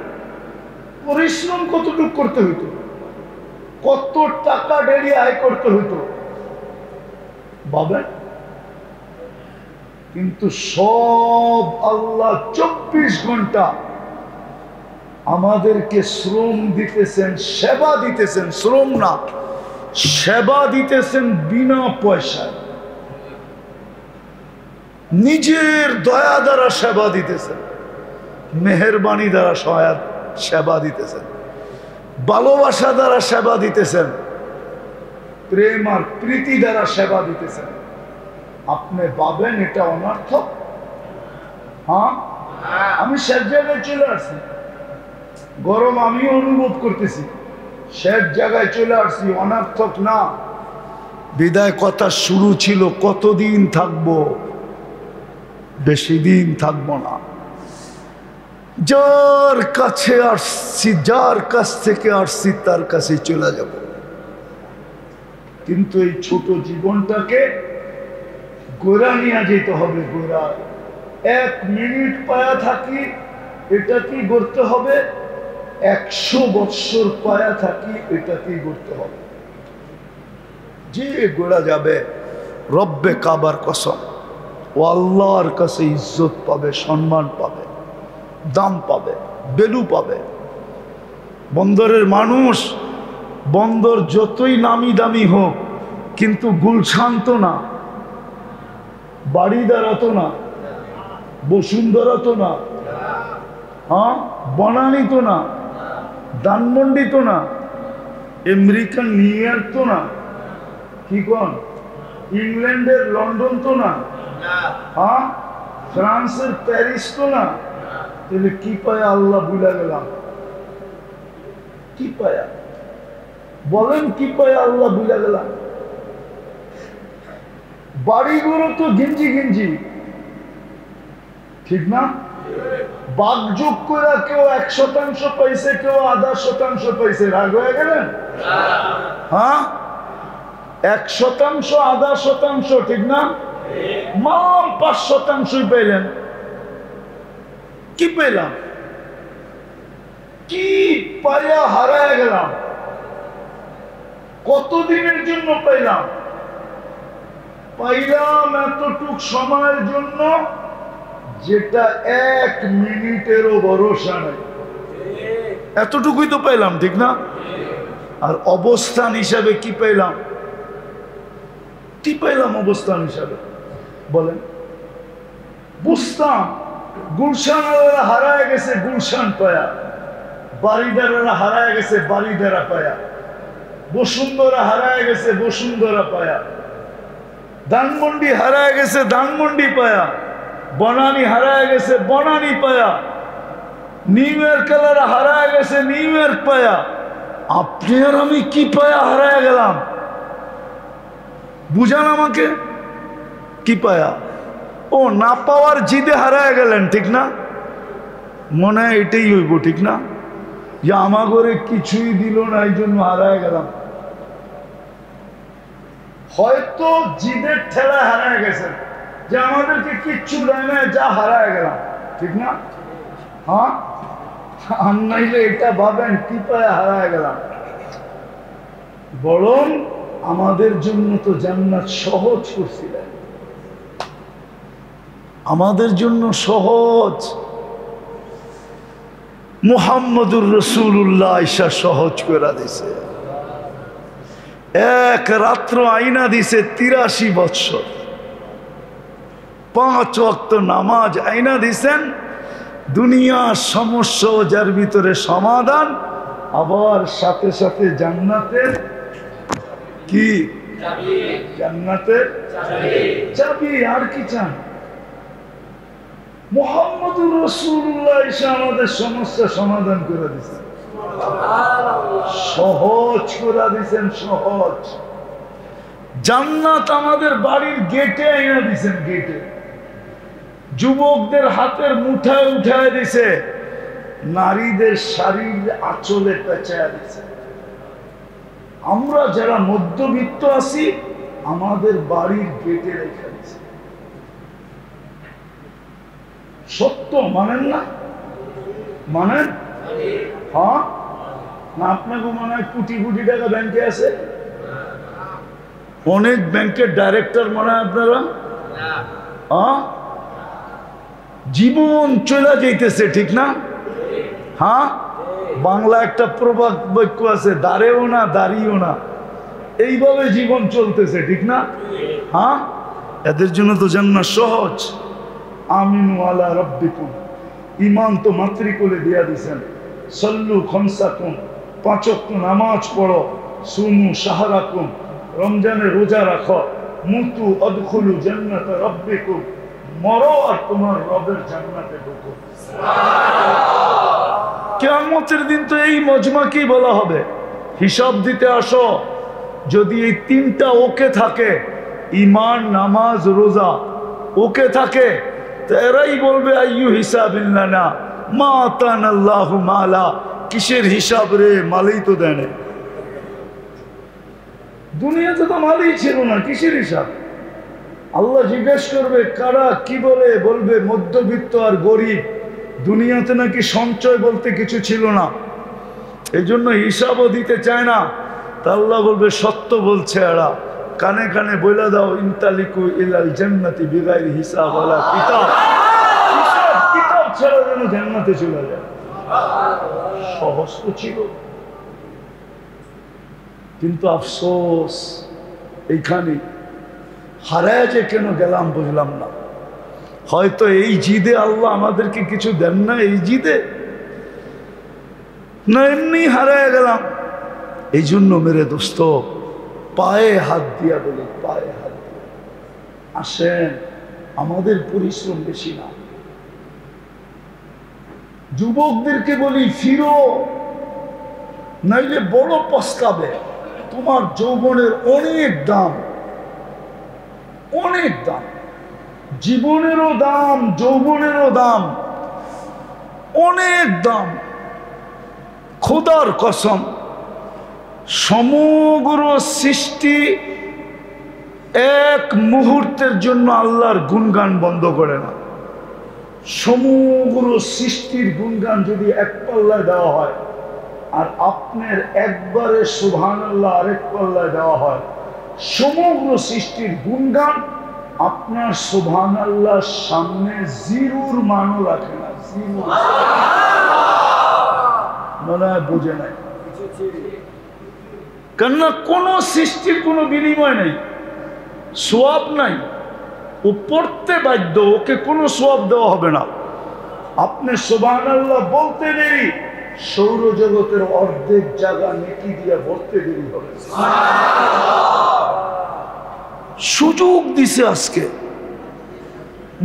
পরিশ্রম কতটুক করতে হইতো, কত টাকা ডেলি আয় করতে হইতো ভাবেন। কিন্তু সব আল্লাহ 24 ঘন্টা আমাদেরকে শ্রম দিতেছেন, সেবা দিতেছেন, শ্রম না সেবা দিতেছেন বিনা পয়সায়। নিজের দয়া দ্বারা সেবা দিতেছেন, মেহেরবানি দ্বারা সেবা দিতেছেন, ভালোবাসা দ্বারা সেবা দিতেছেন, প্রেম আর প্রীতি দ্বারা সেবা দিতেছেন। আপনি ভাবেন এটা অনর্থক? হ্যাঁ, আমি শেষ জায়গায় চলে আসছি, গরম আমিও অনুভব করতেছি, শেষ জায়গায় চলে আসছি, অনর্থক না। বিদায় কথা শুরু ছিল, কতদিন থাকবো, বেশি দিন থাকবো না। যার কাছে আসছি, যার কাছ থেকে আসছি তার কাছে চলে যাব। কিন্তু এই ছোট জীবনটাকে গোড়া নিয়ে যেতে হবে। গোড়া 1 মিনিট পায়া থাকি, এটা কি করতে হবে? 100 বৎসর পায়া থাকি, এটা কি করতে হবে? যে গোড়া যাবে, রব্বে কাবার কসম, ও আল্লাহর কাছে ইজ্জত পাবে, সম্মান পাবে, দাম পাবে, বেলু পাবে। বন্দরের মানুষ, বন্দর যতই নামি দামি হোক, কিন্তু গুলশান তো না, বাড়িদারা তো না, বসুন্ধরা তো না, হ্যাঁ, বনানী তো না, ধানমন্ডি তো না, আমেরিকান নিউ ইয়র্ক তো না, কি কোন ইংল্যান্ডের লন্ডন তো না, হ্যাঁ, ফ্রান্সের প্যারিস তো না। তাহলে কি পায়া আল্লাহ ভুলে গেলাম? কি পায়া বলেন, কি পায়া আল্লাহ ভুলে গেলাম? বাড়িগুলো তো গিঞ্জি গিঞ্জি, ঠিক না? বাগযোগ করে কেউ 1% পাইছে, কেউ 0.5% পাইছে, রাগ হয়ে গেলেন? হ্যাঁ, 1%, 0.5%, ঠিক না? মাম 5% পেলেন। কি পেলাম? কি পায়া হারায় গেলাম? কতদিনের জন্য পাইলাম? পাইলাম এতটুক সময়ের জন্য, যেটা 1 মিনিটেরও ভরসা নাই। এতটুকুই তো পাইলাম, ঠিক না? আর অবস্থান হিসাবে কি পাইলাম? কি পাইলাম অবস্থান হিসাবে বলেন? বুঝতাম গুলশানেরা হারায় গেছে, গুলশান পায়া, বাড়িদারেরা হারায় গেছে, বাড়িদারা পায়া, বসুন্ধরা হারায় গেছে, বসুন্ধরা পায়া, ধানমন্ডি হারায় গেছে, ধানমন্ডি পায়া, বনানী হারায় গেছে, বনানী পায়া, নিউ ইয়র্কেরা হারায় গেছে, নিউ ইয়র্ক পায়া। আপনি আর আমি কি পায়া হারায় গেলাম? বুঝান আমাকে, কি পায়া? ও না পাওয়ার জিদে হারায় গেলেন, ঠিক না? মনে হয় এটাই হইব, ঠিক না? যে আমার ঘরে কিছুই দিল না, এই জন্য হারায় গেলাম। হয়তো জিদের ঠেলায় হারায় গেছেন, যে আমাদেরকে কিচ্ছু দেয় না, যা হারায় গেলাম, ঠিক না? হ্যাঁ, আর নাইলে এটা ভাবেন কি পায় হারায় গেলাম। বরং আমাদের জন্য তো জান্নাত সহজ করছিলেন, আমাদের জন্য সহজ। মুহাম্মদুর রাসূলুল্লাহ ঈশা সহজ করে দিছে। এক রাত্র আইনা দিছে 83 বৎসর। 5 ওয়াক্ত নামাজ আইনা দিছেন, দুনিয়ার সমস্যা যার ভিতরে সমাধান, আবার সাথে সাথে জান্নাতের কি? জান্নাতের চাবি। আর কি চান? মুহাম্মদুর রাসূলুল্লাহ এসে আমাদের সমস্যা সমাধান করে দিয়েছেন, সহজ করে দিয়েছেন, সহজ। জান্নাত আমাদের বাড়ির গেটে এনে দিয়েছেন, গেটে। যুবকদের হাতের মুঠায় উঠায় দিছে, নারীদের শাড়ির আঁচলে পেঁচায় দিছে। আমরা যারা মধ্যবিত্ত আছি আমাদের বাড়ির গেটে রেখে দিছে। সত্য মানেন না? মানেন? হ্যাঁ না? আপনাকে মনে হয় কোটি কোটি টাকা ব্যাংকে আছে, অনেক ব্যাংকের ডাইরেক্টর মনে হয় আপনারা। হ্যাঁ, জীবন চলে যাইতেছে, ঠিক না? হ্যাঁ, বাংলা একটা প্রবাদ বাক্য আছে, দাঁড়েও না দাঁড়িয়েও না, এইভাবে জীবন চলতেছে, ঠিক না? হ্যাঁ, এদের জন্য তো জান্নাত সহজ। আমিনু আলা রাব্বিকুম, ঈমান তো মাতৃকুলে দিয়া দিয়েছেন। সল্লু খামসাকুম, 5 ওয়াক্ত নামাজ পড়ো। সুমু শাহরাকুম, রমজানে রোজা রাখো। মুতু আদখুলু জান্নাত রাব্বিকুম, মরো আর তোমার রবের জান্নাতে ঢুকো। কিয়ামতের দিন তো এই মজমাকেই বলা হবে, হিসাব দিতে আসো। যদি এই 3টা ওকে থাকে, ঈমান নামাজ রোজা ওকে থাকে, তো এরাই বলবে আইয়ু হিসাবিল্লানা মা আতানাল্লাহু মালা, কিসের হিসাব রে, মালই তো দেয় না। দুনিয়াতে তো মালই ছিল না, কিসের হিসাব? আল্লাহ জিজ্ঞেস করবে কারা কি বলে, বলবে মধ্যবিত্ত আর গরিব। দুনিয়াতে নাকি সঞ্চয় বলতে কিছু ছিল না, এই জন্য হিসাবও দিতে চায় না। তা আল্লাহ বলবে সত্য বলছে এরা, কানে কানে বলে দাও ইনতালিকু ইলাল জান্নাতি বিগাইরি হিসাব ওয়ালা কিতাব, হিসাব কিতাব ছাড়া যেন জান্নাতে চলে যায়। সহজ তো ছিল, কিন্তু আফসোস এইখানে হারায় যে কেন গেলাম বুঝলাম না। হয়তো এই জিদে আল্লাহ আমাদেরকে কিছু দেন না, এই জিদে না, এমনি হারায় গেলাম। এই জন্য মেরে দোস্ত, পায়ে হাত দিয়া বলি, পায়ে হাত দিয়া আসেন, আমাদের পরিশ্রম বেশি না। যুবকদেরকে বলি ফিরো, নাইলে বড় পস্তাবে। তোমার যৌবনের অনেক দাম, অনেক দাম, জীবনেরও দাম, যৌবনেরও দাম, অনেক দাম। খোদার কসম, সমগ্র সৃষ্টি এক মুহূর্তের জন্য আল্লাহর গুণগান বন্ধ করে না। সমগ্র সৃষ্টির গুণগান যদি এক পাল্লায় দেওয়া হয়, আর আপনার একবারে সুবহানাল্লাহ আরেক পাল্লায় দেওয়া হয়, সমগ্র সৃষ্টির গুণগান আপনার সুবহানাল্লাহর সামনে জিরোর মানও রাখে না। জিরো মনে হয় বুঝে নাই, কেননা কোন সৃষ্টির কোনো বিনিময় নেই, সোয়াব নাই। ও পড়তে বাধ্য, ওকে কোনো সোয়াব দেওয়া হবে না। আপনি সুবহানাল্লাহ বলতে দেরি, সৌরজগতের অর্ধেক জায়গা নেকি দিয়ে ভরতে দেরি হবে। সুযোগ দিছে আজকে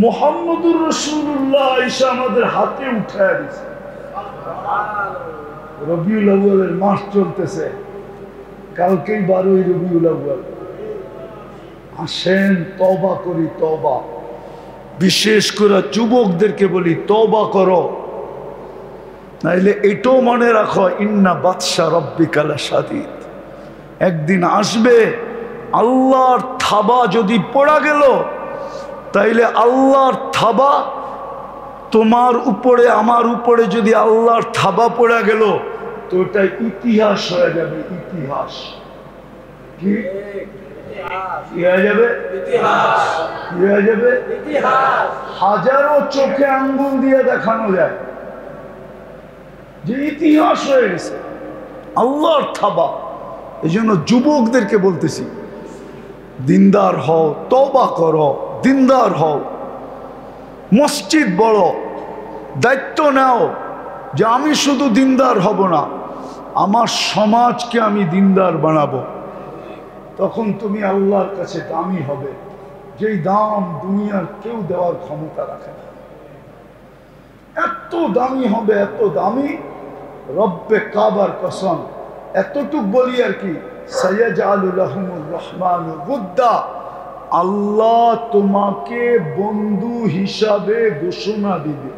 মুহাম্মদুর রাসূলুল্লাহ এসে আমাদের হাতে উঠায় দিছে। রবিউল আউয়ালের মাস চলতেছে, কালকেই 12ই রবিউল আউয়াল। আসেন তওবা করি, তওবা। বিশেষ করে যুবকদেরকে বলি তওবা করো, নাইলে এটাও মনে রাখো ইন্না বাতশা রব্বিকা লাশাদীদ। একদিন আসবে আল্লাহর থাবা যদি পড়া গেল, তাইলে আল্লাহর থাবা তোমার উপরে আমার উপরে যদি আল্লাহর থাবা পড়া গেল, তো ওটা ইতিহাস হয়ে যাবে। ইতিহাস কি হয়ে যাবে? ইতিহাস। কি হয়ে যাবে? ইতিহাস। হাজারো চোখে আঙ্গুল দিয়ে দেখানো যায় যে ইতিহাস হয়ে গেছে আল্লাহর থাবা। এই জন্য যুবকদেরকে বলতেছি, দিনদার হও, তওবা করো, দিনদার হও। মসজিদ বড়, দায়িত্ব নাও যে আমি শুধু দিনদার হব না, আমার সমাজকে আমি দিনদার বানাবো। তখন তুমি আল্লাহর কাছে দামি হবে, যেই দাম দুনিয়ার কেউ দেওয়ার ক্ষমতা রাখে না। দামি হবে, এত দামি, রব্বে কাবার কসম। এতটুক বলি আর কি, সাইয়াজআলু লাহুমুর রহমানু বুদ্দা, আল্লাহ তোমাকে বন্ধু হিসাবে ঘোষণা দিবে।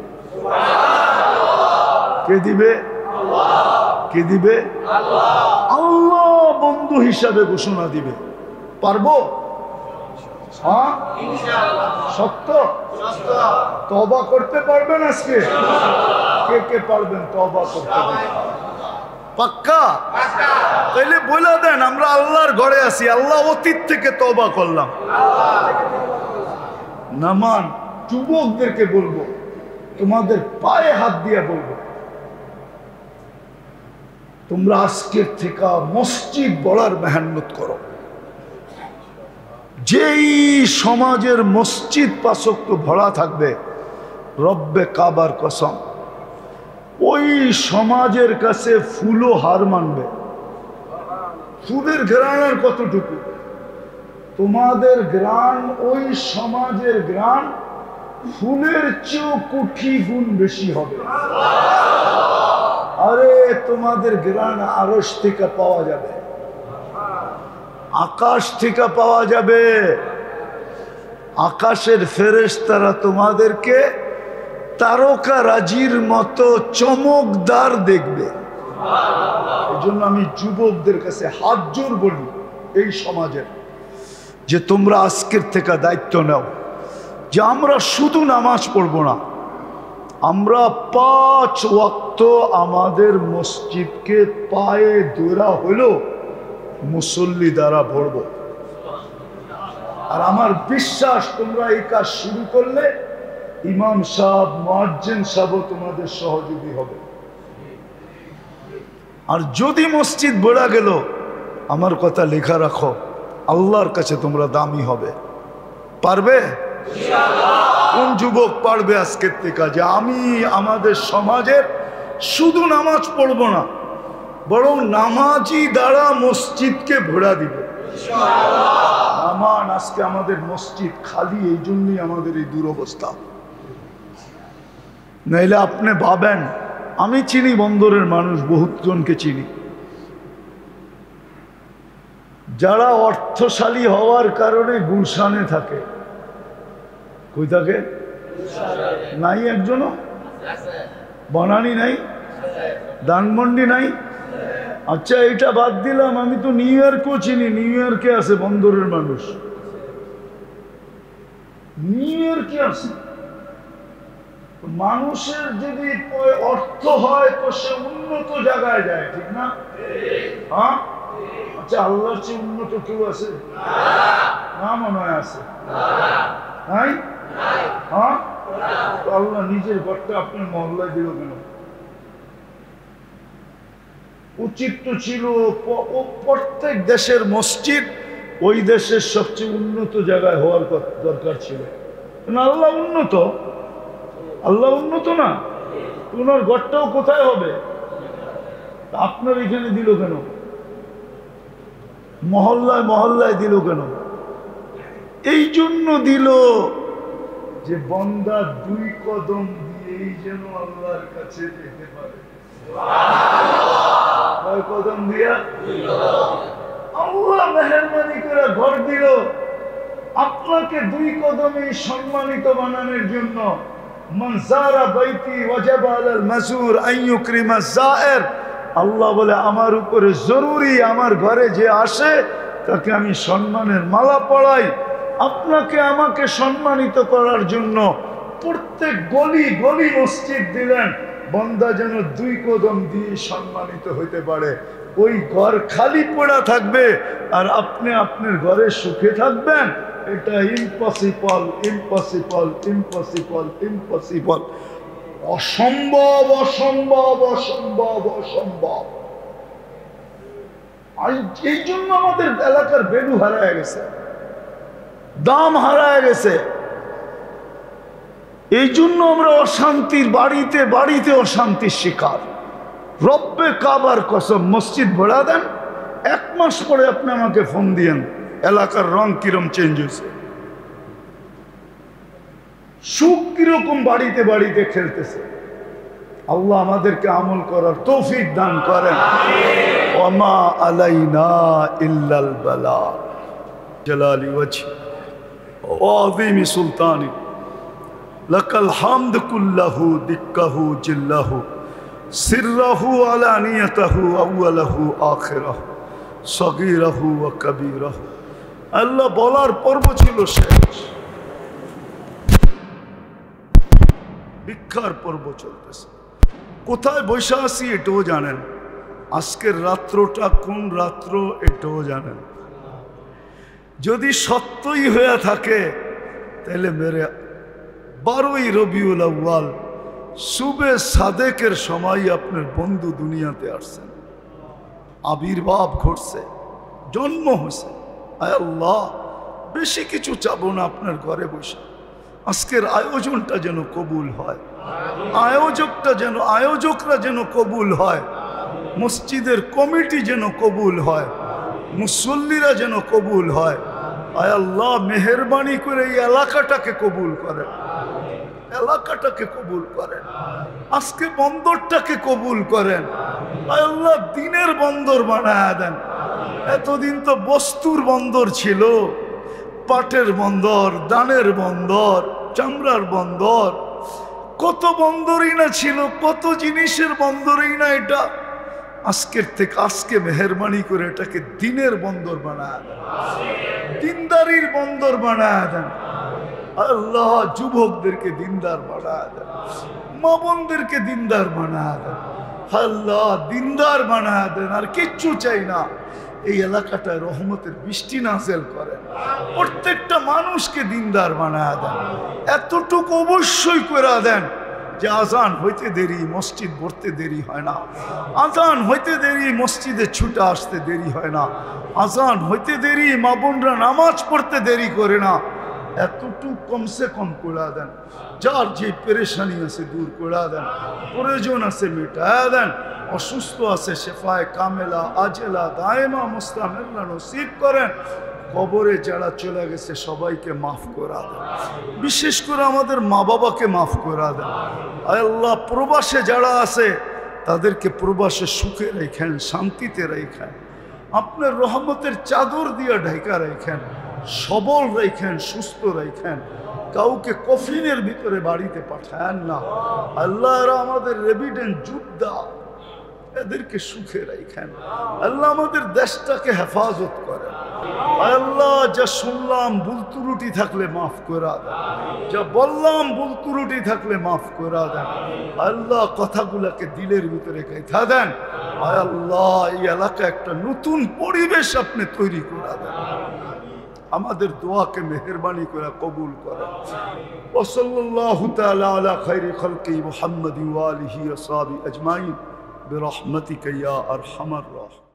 কে দিবে? কে দিবে? আল্লাহ বন্ধু হিসাবে ঘোষণা দিবে। পারবো? হ্যাঁ, সত্য। তওবা করতে পারবেন আজকে? কে কে পারবেন তওবা করতে? পাক্কা? তাইলে বলে দেন আমরা আল্লাহর ঘরে আছি, আল্লাহ অতীত থেকে তওবা করলাম। নামান যুবকদেরকে বলবো, তোমাদের পায়ে হাত দিয়ে বলবো, তোমরা আজকের থেকে মসজিদ বড়ার মেহনত করো। যেই সমাজের মসজিদ পাঁচক্ত ভরা থাকবে, রব্বে কাবার কসম, ওই সমাজের কাছে ফুলও হার মানবে। ফুলের ঘ্রাণ আর কতটুকু? তোমাদের ঘ্রাণ ওই সমাজের ঘ্রাণ ফুলের চেয়েও কোটি গুণ বেশি হবে। আরে তোমাদের ঘ্রাণ আরশ থেকে পাওয়া যাবে, আকাশ থেকে পাওয়া যাবে। আকাশের ফেরেশতারা তোমাদেরকে তারকা রাজির মতো চমকদার দেখবে। এই জন্য আমি যুবকদের কাছে হাত জোর বলি এই সমাজের, যে তোমরা আজকের থেকে দায়িত্ব নাও, যে আমরা শুধু নামাজ পড়বো না, আমরা 5 ওয়াক্ত আমাদের মসজিদকে পায়ে দৌড়া হলো মুসল্লি দ্বারা ভরব। আর আমার বিশ্বাস তোমরা এই কাজ শুরু করলে ইমাম সাহেব, মুয়াজ্জিন সাহেব তোমাদের সহযোগী হবে। আর যদি মসজিদ বেড়া গেল, আমার কথা লেখা রাখো, আল্লাহর কাছে তোমরা দামি হবে। পারবে? কোন যুবক পারবে আজকের থেকে যে আমি আমাদের সমাজের শুধু নামাজ পড়বো না, বরং নামাজি দ্বারা মসজিদকে ভরা দিব? নামান আজকে আমাদের মসজিদ খালি, এই জন্যই আমাদের এই দুরবস্থা। নাইলে আপনি ভাবেন, আমি চিনি বন্দরের মানুষ, বহুত জনকে চিনি, যারা অর্থশালী হওয়ার কারণে গুলশানে থাকে। কই থাকে? নাই একজনও? বনানী নাই? ধানমন্ডি নাই? আচ্ছা, এটা বাদ দিলাম, আমি তো নিউ ইয়র্কও চিনি। নিউ ইয়র্কে আছে বন্দরের মানুষ, নিউ ইয়র্কে আছে। মানুষের যদি অর্থ হয় তো সে উন্নত জায়গায় যায়, ঠিক না? হ্যাঁ। আচ্ছা, আল্লাহর চেয়ে উন্নত কেউ আছে? না, মনে হয় আছে। নাই? হ্যাঁ। তো আল্লাহ নিজের ঘরটা আপনার মহল্লায় দিল কেন? উচিত তো ছিল প্রত্যেক দেশের মসজিদ ওই দেশের সবচেয়ে উন্নত জায়গায় হওয়ার দরকার ছিল। আল্লাহ উন্নত, আল্লাহ উন্নত না, ওনার ঘরটাও কোথায় হবে? আপনার এখানে দিল কেন? মহল্লায় মহল্লায় দিল কেন? এই জন্য দিল যে বান্দা 2 কদম দিয়েই যেন আল্লাহর কাছে যেতে পারে। কয় কদম দিয়া? আল্লাহ মেহেরবানি করে ঘর দিল আপনাকে 2 কদমে সম্মানিত বানানোর জন্য। মান যারা বাইতি ওয়াজাবা আলাল মাসুর আন ইউকরিমা যায়ের। আল্লাহ বলে আমার উপরে জরুরি, আমার ঘরে যে আসে তাকে আমি সম্মানের মালা পরাই। আপনাকে আমাকে সম্মানিত করার জন্য প্রত্যেক গলি গলি মসজিদ দিলেন, বান্দা যেন 2 কদম দিয়ে সম্মানিত হইতে পারে। ওই ঘর খালি পড়া থাকবে আর আপনি আপনার ঘরে সুখে থাকবেন, এটা ইম্পসিবল, ইম্পসিবল, ইম্পসিবল, ইম্পসিবল, অসম্ভব, অসম্ভব, অসম্ভব, অসম্ভব। এই জন্য আমাদের এলাকার ভ্যালু হারায় গেছে, দাম হারায় গেছে। এই জন্য আমরা অশান্তির বাড়িতে বাড়িতে অশান্তির শিকার। রব্বে কাবার কসম, মসজিদ ভরা দেন, 1 মাস পরে আপনি আমাকে ফোন দিয়েন এলাকার রং কিরম চেঞ্জ হয়েছে, সুখ কিরকম বাড়িতে বাড়িতে খেলতেছে। আল্লাহ আমাদেরকে আমল করার তৌফিক দান করেন। ওমা আলাইনা ইল্লাল বালাগ। জালালি ওয়াজহি ওয়া আযীমি সুলতানি লাকাল হামদ কুল্লাহু দিক্কাহু জিল্লাহু সিররাহু আলানিয়াতাহু আউয়ালাহু আখিরাহু সগীরাহু ওয়া কবীরাহু। আল্লাহ বলার পর্ব ছিল শেষ, ভিক্ষার পর্ব চলতেছে। কোথায় বসে আছি এটাও জানেন, আজকের রাত্রটা কোন রাত্র এটাও জানেন। যদি সত্যই হয়ে থাকে তাহলে মেরে 12ই রবিউল আউয়াল সুবে সাদেকের সময় আপনার বন্ধু দুনিয়াতে আসছেন, আবির্ভাব ঘটছে, জন্ম হয়েছে। আয় আল্লাহ, বেশি কিছু চাবো না, আপনার ঘরে বসে আজকের আয়োজনটা যেন কবুল হয়, আয়োজকরা যেন কবুল হয়, মসজিদের কমিটি যেন কবুল হয়, মুসল্লিরা যেন কবুল হয়। আয় আল্লাহ, মেহেরবানি করে এই এলাকাটাকে কবুল করেন, এলাকাটাকে কবুল করেন, আজকে বন্দরটাকে কবুল করেন। আয় আল্লাহ, দিনের বন্দর বানায় দেন। এতদিন তো বস্তুর বন্দর ছিল, পাটের বন্দর, দানের বন্দর, চামড়ার বন্দর, কত বন্দরই না ছিল, কত জিনিসের বন্দরই না এটা। আজকের থেকে আজকে মেহেরবানি করে এটাকে দিনের বন্দর বানায় দেন, দিনদারির বন্দর বানায় দেন। আল্লাহ, যুবকদেরকে দিনদার বানায় দেন, মা বোনদেরকে দিনদার বানায় দেন। আল্লাহ, দিনদার বানায় দেন, আর কিচ্ছু চাই না। এই এলাকাটায় রহমতের বৃষ্টি নাযিল করেন, প্রত্যেকটা মানুষকে দিনদার বানায় দেন। এতটুকু অবশ্যই করে দেন যে আজান হইতে দেরি মসজিদ ভরতে দেরি হয় না, আজান হইতে দেরি মসজিদে ছুটে আসতে দেরি হয় না, আজান হইতে দেরি মা বোনরা নামাজ পড়তে দেরি করে না। এতটুকু কমসে কম করে দেন। যার যে পেরেশানি আছে দূর করে দেন, প্রয়োজন আছে মিটায় দেন, অসুস্থ আছে শেফায়ে কামেলা আজেলা দায়েমা মুস্তামিরা নসিব করেন। কবরে যারা চলে গেছে সবাইকে মাফ করে দেন, বিশেষ করে আমাদের মা বাবাকে মাফ করে দেন। আল্লাহ, প্রবাসে যারা আছে তাদেরকে প্রবাসে সুখে রেখেন, শান্তিতে রেখেন, আপনার রহমতের চাদর দিয়ে ঢাকা রেখেন, সবল রেখেন, সুস্থ রেখেন। কাউকে কফিনের ভিতরে বাড়িতে পাঠান না। আল্লাহ, এরা আমাদের রেভিডেন্ট যোদ্ধা, এদেরকে সুখে রাখেন। আল্লাহ, আমাদের দেশটাকে হেফাজত করেন। আল্লাহ, যা শুনলাম ভুল ত্রুটি থাকলে মাফ করে দেন, যা বললাম ভুল ত্রুটি থাকলে মাফ করে দেন। আল্লাহ, কথাগুলাকে দিলের ভিতরে গাইথা দেন। আল্লাহ, এই এলাকা একটা নতুন পরিবেশ আপনি তৈরি করে দেন। আমাদের দোয়াকে মেহেরবানি করে কবুল করেন। ওয়া সাল্লাল্লাহু তাআলা আলা খায়রি খালকি মুহাম্মাদি ওয়া আলিহি ওয়া সাহবিহি আজমাইন বিরহমাতিকা ইয়া আরহামার রাহিমিন।